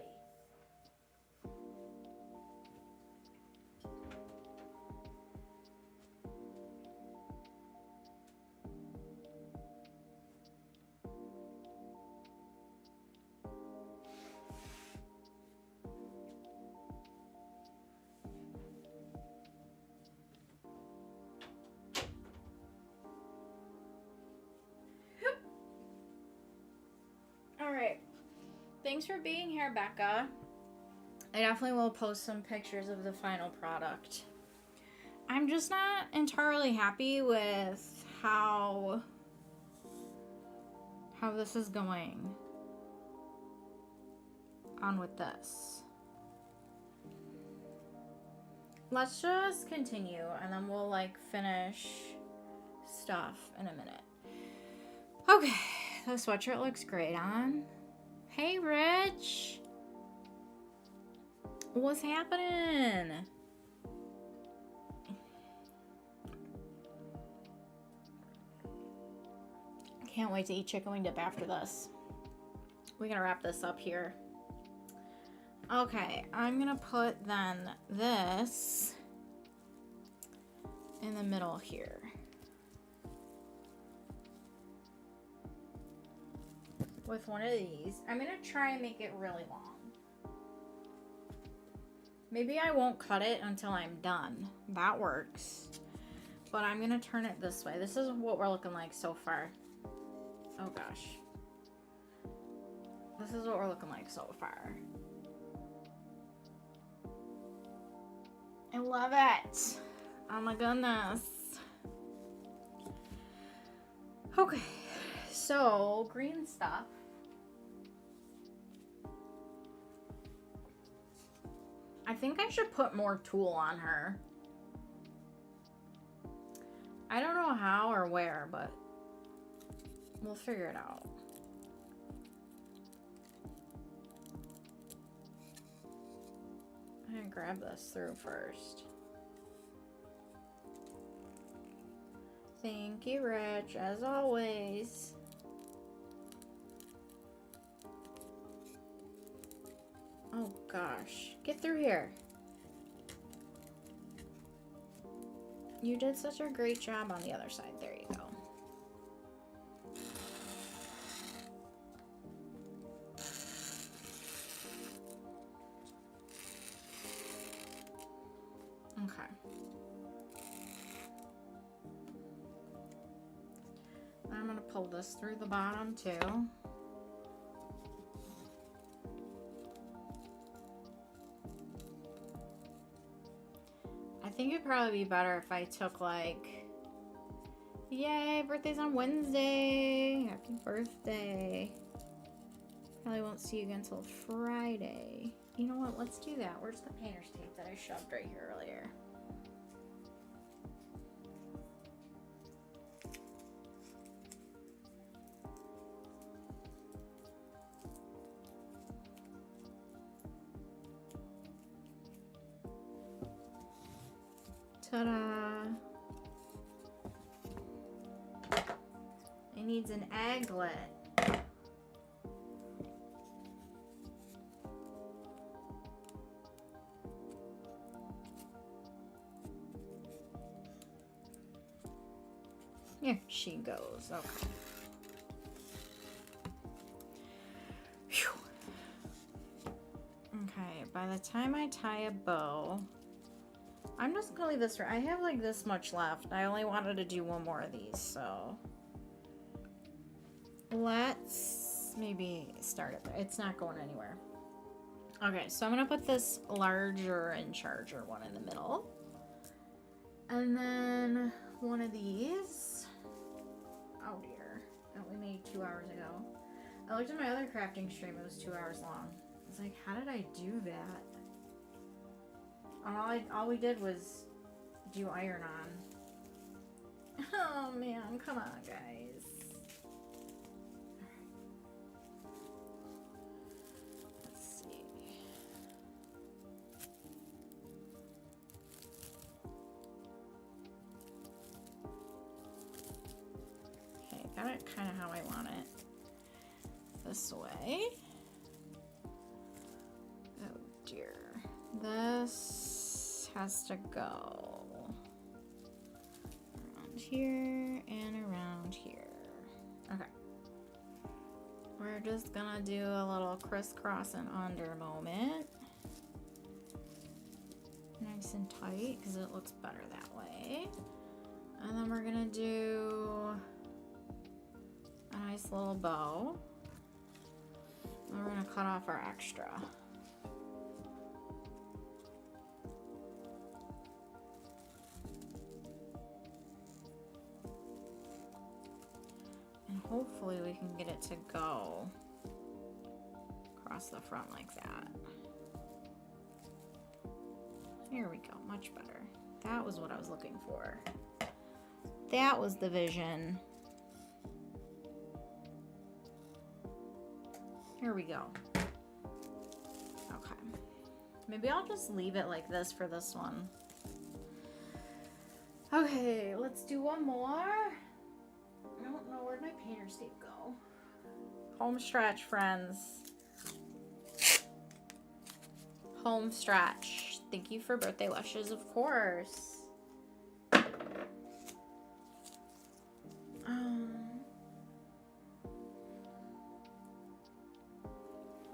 Thanks for being here, Becca. I definitely will post some pictures of the final product. I'm just not entirely happy with how this is going. on with this. Let's just continue and then we'll like finish stuff in a minute. Okay, the sweatshirt looks great on. Hey, Rich. What's happening? Can't wait to eat chicken wing dip after this. We're gonna wrap this up here. Okay, I'm gonna put then this in the middle here. With one of these. I'm gonna try and make it really long. Maybe I won't cut it until I'm done. That works. But I'm gonna turn it this way. This is what we're looking like so far. Oh gosh. This is what we're looking like so far. I love it. Oh my goodness. Okay. So, green stuff. I think I should put more tulle on her. I don't know how or where, but we'll figure it out. I'm gonna grab this through first. Thank you, Rich, as always. Oh gosh, get through here. You did such a great job on the other side. There you go. Okay. I'm gonna pull this through the bottom too. I think it'd probably be better if I took like, yay, birthday's on Wednesday. Happy birthday. Probably won't see you again until Friday. You know what? Let's do that. Where's the painter's tape that I shoved right here earlier? Ta-da! It needs an aglet. Here she goes. Okay. Whew. Okay, by the time I tie a bow, I'm just gonna leave this. I have like this much left. I only wanted to do one more of these, so let's maybe start it there. It's not going anywhere. Okay, so I'm gonna put this larger and charger one in the middle, and then one of these. Oh dear, that we made 2 hours ago. I looked at my other crafting stream. It was 2 hours long. I was like, how did I do that? All we did was do iron on. Oh man, come on, guys. Let's see. Okay, got it kind of how I want it. This way. Oh dear. This has to go around here and around here. Okay. We're just gonna do a little crisscross and under moment. Nice and tight because it looks better that way. And then we're gonna do a nice little bow. And we're gonna cut off our extra. Hopefully we can get it to go across the front like that. Here we go, much better. That was what I was looking for. That was the vision. Here we go. Okay. Maybe I'll just leave it like this for this one. Okay, let's do one more. I don't know, where'd my painter's tape go? Home stretch, friends. Home stretch. Thank you for birthday wishes, of course.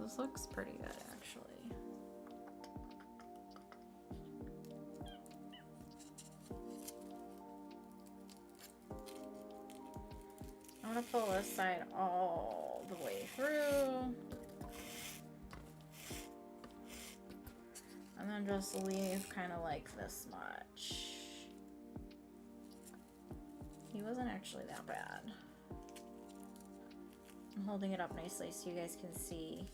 This looks pretty good, actually. I'm gonna pull this side all the way through. And then just leave kind of like this much. He wasn't actually that bad. I'm holding it up nicely so you guys can see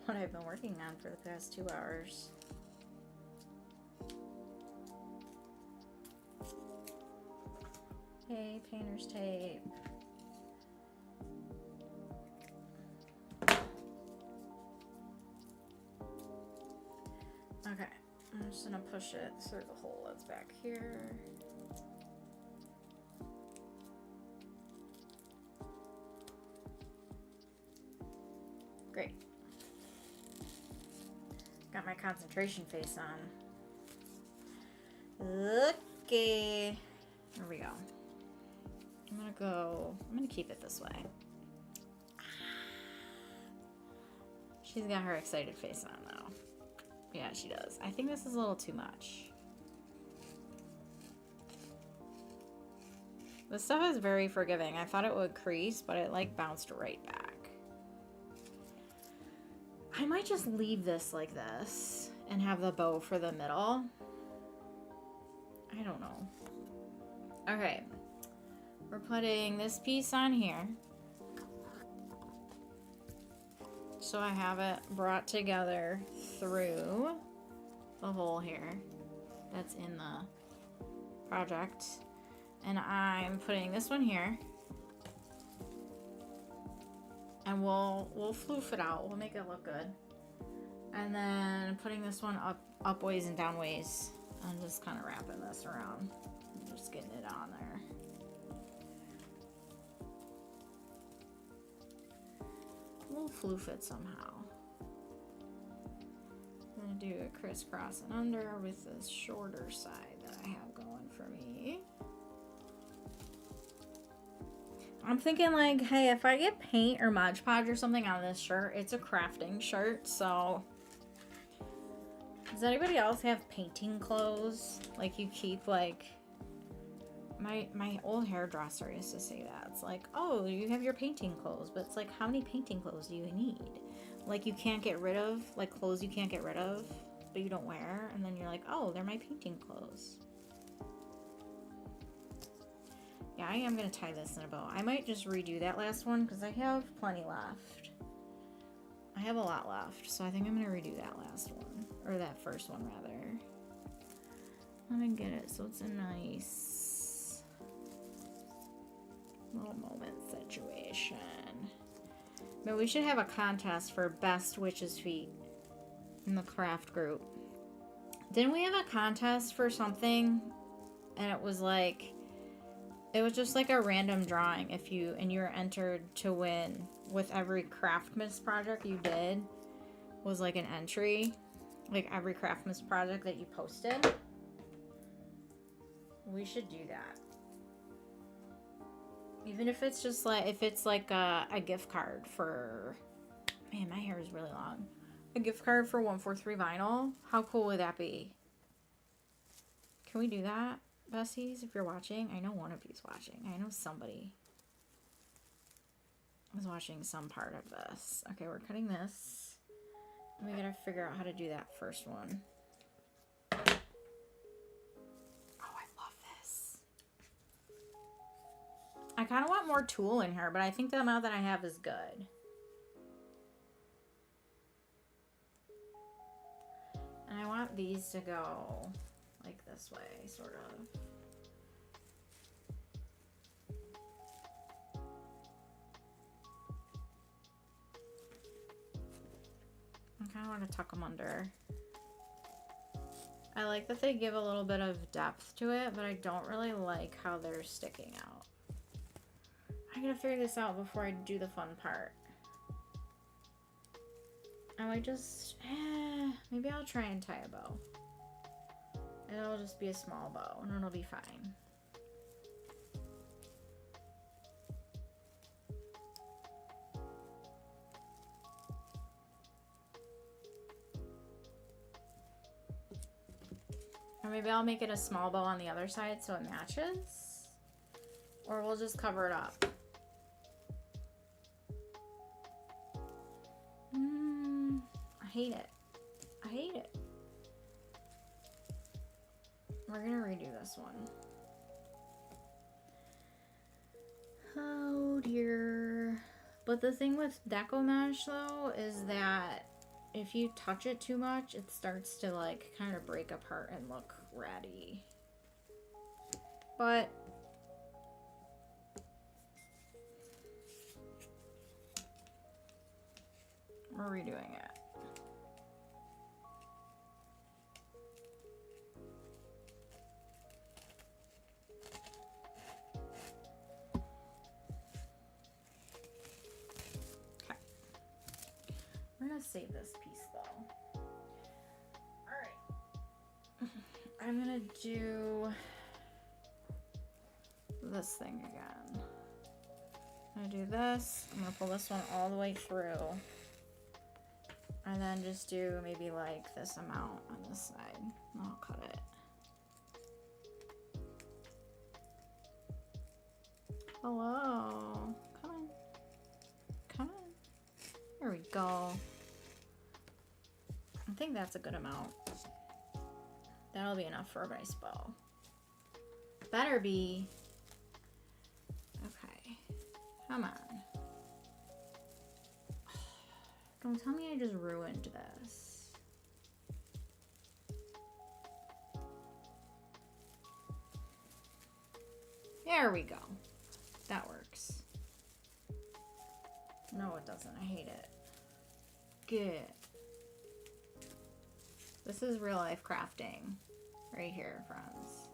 what I've been working on for the past 2 hours. Hey, painter's tape. Okay, I'm just gonna push it through the hole that's back here. Great. Got my concentration face on. Okay. Here we go. I'm gonna keep it this way. She's got her excited face on though. Yeah, she does. I think this is a little too much. This stuff is very forgiving. I thought it would crease, but it like bounced right back. I might just leave this like this and have the bow for the middle. I don't know. Okay. We're putting this piece on here. So I have it brought together through the hole here that's in the project. And I'm putting this one here. And we'll floof it out. We'll make it look good. And then putting this one up ways and down ways. I'm just kind of wrapping this around. I'm just getting it on there. We'll floof it somehow. I'm gonna do a crisscross and under with this shorter side that I have going for me. I'm thinking like, hey, if I get paint or Mod Podge or something on this shirt, it's a crafting shirt, so. Does anybody else have painting clothes? Like you keep like, my old hairdresser used to say that. It's like, oh, you have your painting clothes, but it's like, how many painting clothes do you need? Like you can't get rid of, like clothes you can't get rid of, but you don't wear, and then you're like, oh, they're my painting clothes. Yeah, I am gonna tie this in a bow. I might just redo that last one because I have plenty left. I have a lot left, so I think I'm gonna redo that last one, or that first one rather. Let me get it so it's a nice little moment situation. But we should have a contest for best witch's feet in the craft group. Didn't we have a contest for something? And it was like, it was just like a random drawing if you were entered to win with every Craftmas project you did was like an entry. Like every Craftmas project that you posted. We should do that. Even if it's just like, if it's like a gift card for, man, my hair is really long. A gift card for 143 vinyl. How cool would that be? Can we do that, besties? If you're watching, I know one of you's watching. I know somebody is watching some part of this. Okay, we're cutting this. We gotta figure out how to do that first one. I kind of want more tulle in here, but I think the amount that I have is good. want these to go like this way, sort of. I kind of want to tuck them under. I like that they give a little bit of depth to it, but I don't really like how they're sticking out. I gotta figure this out before I do the fun part. I might just, maybe I'll try and tie a bow. It'll just be a small bow and it'll be fine. Or maybe I'll make it a small bow on the other side so it matches. Or we'll just cover it up. I hate it. I hate it. We're gonna redo this one. Oh dear. But the thing with deco mesh though is that if you touch it too much, it starts to like kind of break apart and look ratty. But we're redoing it. Okay. We're gonna save this piece though. Alright. I'm gonna do this thing again. I'm gonna do this. I'm gonna pull this one all the way through. And then just do maybe like this amount on this side. And I'll cut it. Hello. Come on. Come on. There we go. I think that's a good amount. That'll be enough for a nice bow. Better be. Okay. Come on. Don't tell me I just ruined this. There we go. That works. No, it doesn't. I hate it. Good. This is real life crafting right here, friends.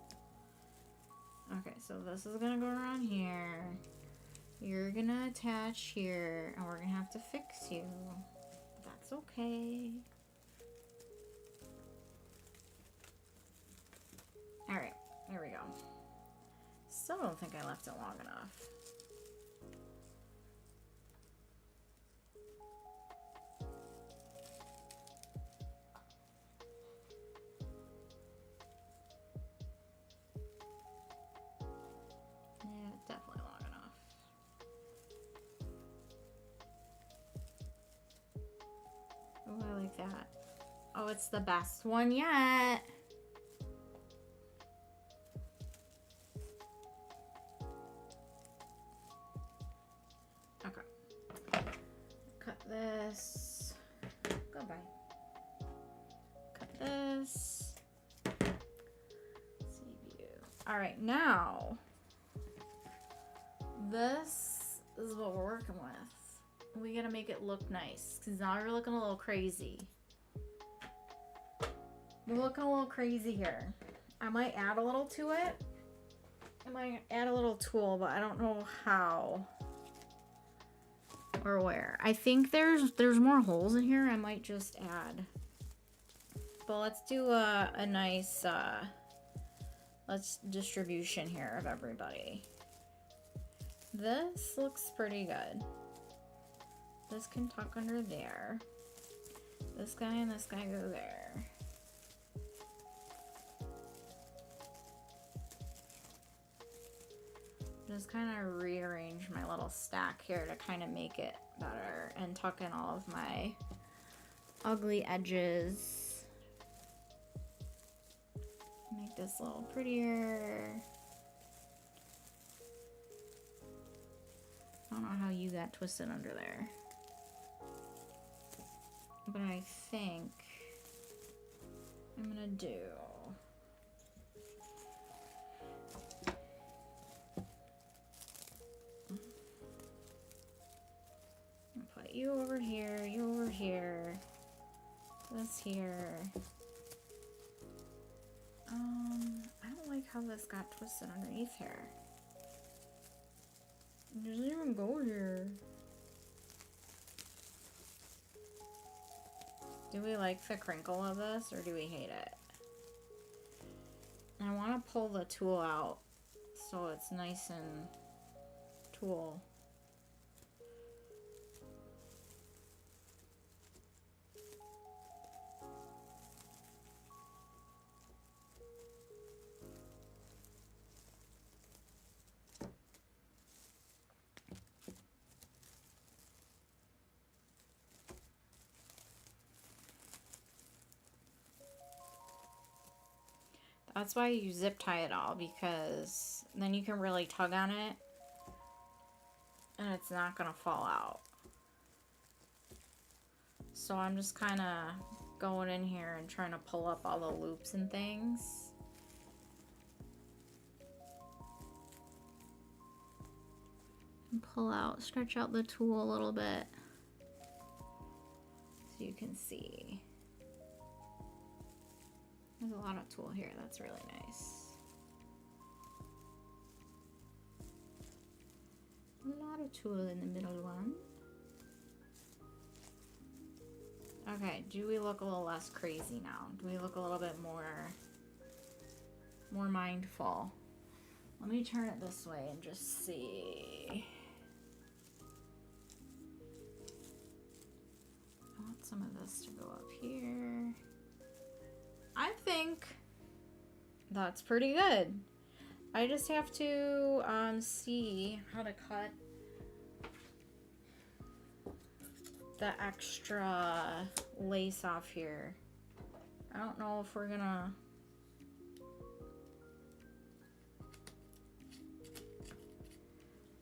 Okay, so this is gonna go around here. You're gonna attach here, and we're gonna have to fix you. That's okay. Alright, there we go. Still don't think I left it long enough. Yeah, definitely long enough. Oh, I like that. Oh, it's the best one yet. Okay. Cut this. Goodbye. Cut this. Save you. All right, now this is what we're working with. We gotta make it look nice because now you're looking a little crazy. We're looking a little crazy here. I might add a little to it. I might add a little tool, but I don't know how or where. I think there's more holes in here. I might just add. But let's do a nice let's distribution here of everybody. This looks pretty good. This can tuck under there. This guy and this guy go there. Just kind of rearrange my little stack here to kind of make it better and tuck in all of my ugly edges. Make this a little prettier. I don't know how you got twisted under there. But I think I'm gonna do. I'll put you over here, you over here, this here. I don't like how this got twisted underneath here. It doesn't even go here. Do we like the crinkle of this or do we hate it? I want to pull the tool out so it's nice and tool. That's why you zip tie it all, because then you can really tug on it and it's not gonna fall out. So I'm just kind of going in here and trying to pull up all the loops and things. And pull out, stretch out the tool a little bit so you can see. There's a lot of tool here. That's really nice. A lot of tool in the middle one. Okay, do we look a little less crazy now? Do we look a little bit more mindful? Let me turn it this way and just see. I want some of this to go up here. I think that's pretty good. I just have to see how to cut the extra lace off here. I don't know if we're gonna...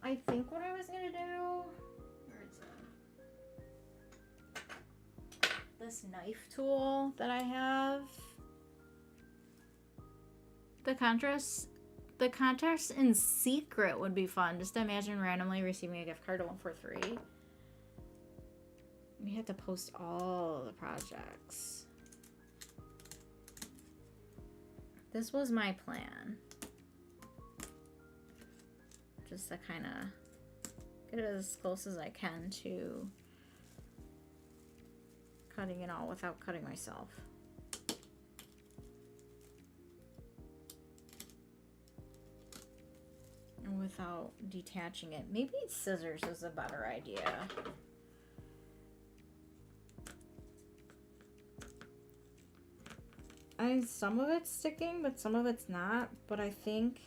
I think what I was gonna do... Where is it? This knife tool that I have. The contrast in secret would be fun. Just imagine randomly receiving a gift card to 143. We have to post all the projects. This was my plan. Just to kind of get it as close as I can to cutting it all without cutting myself. Without detaching it. Maybe scissors is a better idea. Some of it's sticking, but some of it's not. But I think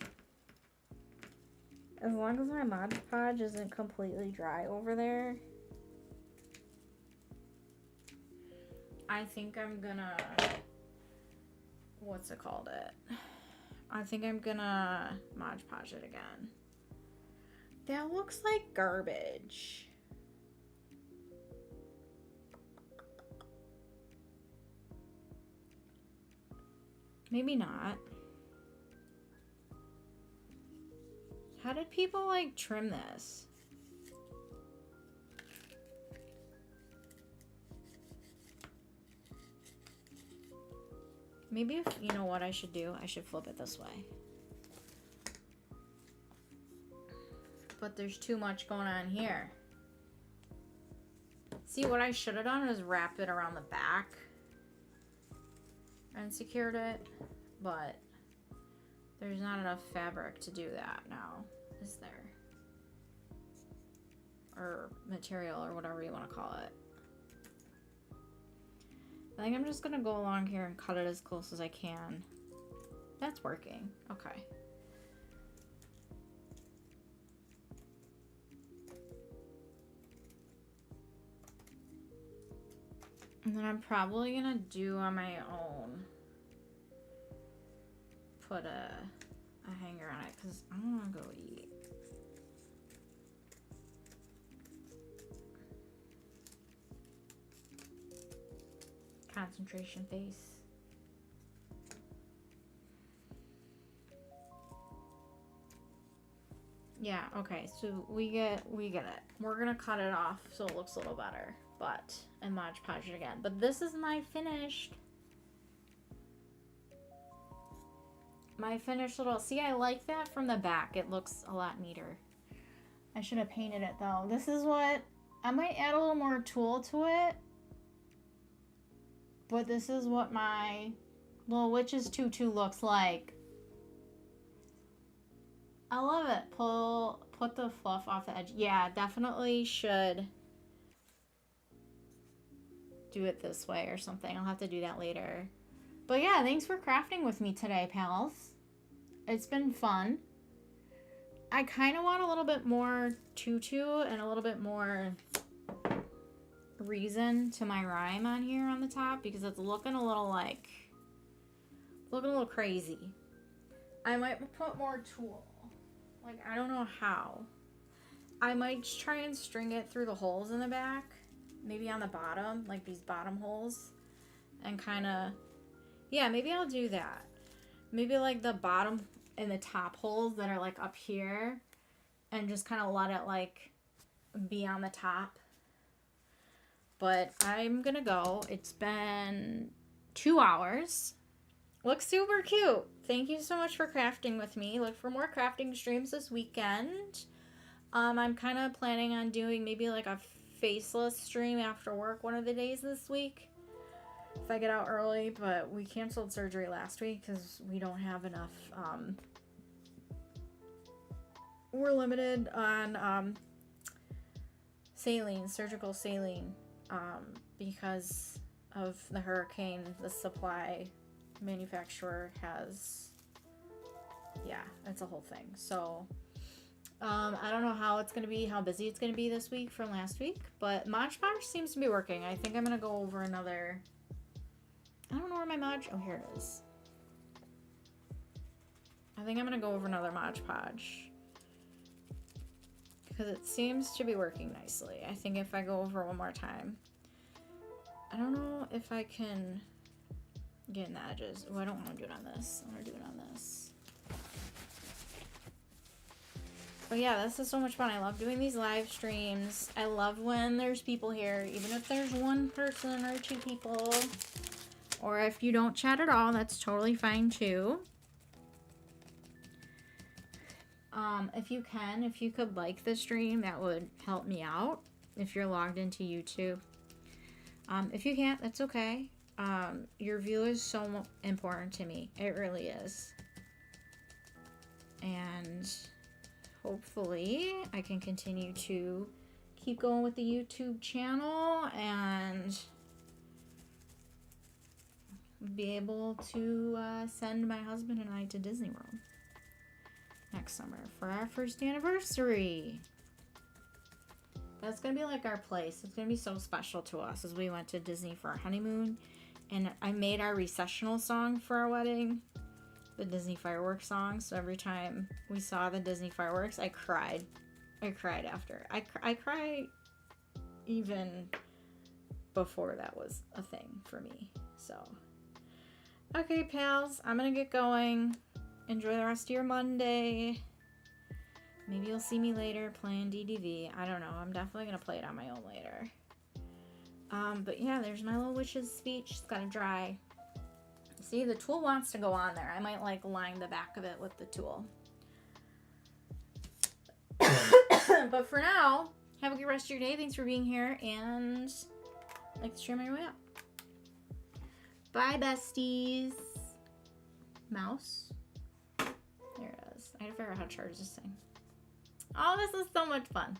as long as my Mod Podge isn't completely dry over there, I think I'm gonna... What's it called it? I think I'm gonna Mod Podge it again. That looks like garbage. Maybe not. How did people like trim this? Maybe if, you know what I should do? I should flip it this way. But there's too much going on here. See, what I should have done is wrap it around the back and secured it, but there's not enough fabric to do that now, is there? Or material, or whatever you want to call it. I think I'm just gonna go along here and cut it as close as I can. That's working. Okay. And then I'm probably gonna do on my own. Put a hanger on it because I don't want to go eat. Concentration face. Yeah, okay, so we get it. We're gonna cut it off so it looks a little better, and Mod Podge it again. But this is my finished little, see, I like that from the back. It looks a lot neater. I should have painted it though. This is what, I might add a little more tulle to it, but this is what my little witch's tutu looks like. I love it. Put the fluff off the edge. Yeah, definitely should do it this way or something. I'll have to do that later. But yeah, thanks for crafting with me today, pals. It's been fun. I kind of want a little bit more tutu and a little bit more reason to my rhyme on here on the top because it's looking a little crazy. I might put more tulle. Like, I don't know how. I might try and string it through the holes in the back. Maybe on the bottom, like these bottom holes. And kind of, yeah, maybe I'll do that. Maybe like the bottom and the top holes that are like up here. And just kind of let it like be on the top. But I'm gonna go. It's been 2 hours. Looks super cute. Thank you so much for crafting with me. Look for more crafting streams this weekend. I'm kind of planning on doing maybe like a faceless stream after work one of the days this week. If I get out early, but we canceled surgery last week because we don't have enough. We're limited on saline, surgical saline, because of the hurricane. The supply manufacturer has, yeah, it's a whole thing. So I don't know how it's gonna be, how busy it's gonna be this week from last week, but Mod Podge seems to be working. I think I'm gonna go over another, I don't know where my Mod, oh, here it is. I think I'm gonna go over another Mod Podge because it seems to be working nicely. I think if I go over one more time, I don't know if I can get in the edges. Oh, I don't want to do it on this. I want to do it on this. But yeah, this is so much fun. I love doing these live streams. I love when there's people here, even if there's one person or two people. Or if you don't chat at all, that's totally fine too. If you could like the stream, that would help me out. If you're logged into YouTube. If you can't, that's okay. Your view is so important to me. It really is. And hopefully I can continue to keep going with the YouTube channel and be able to send my husband and I to Disney World next summer for our first anniversary. That's gonna be like our place. It's gonna be so special to us as we went to Disney for our honeymoon. And I made our recessional song for our wedding, the Disney fireworks song. So every time we saw the Disney fireworks, I cried. I cried after. I cried even before that was a thing for me. So, okay, pals, I'm gonna get going. Enjoy the rest of your Monday. Maybe you'll see me later playing DDV. I don't know. I'm definitely gonna play it on my own later. But yeah, there's my little witch's speech. It's gotta dry. See, the tulle wants to go on there. I might like line the back of it with the tulle. But for now, have a good rest of your day. Thanks for being here, and like to share my way out. Bye, besties. Mouse. There it is. I had to figure out how to charge this thing. Oh, this is so much fun.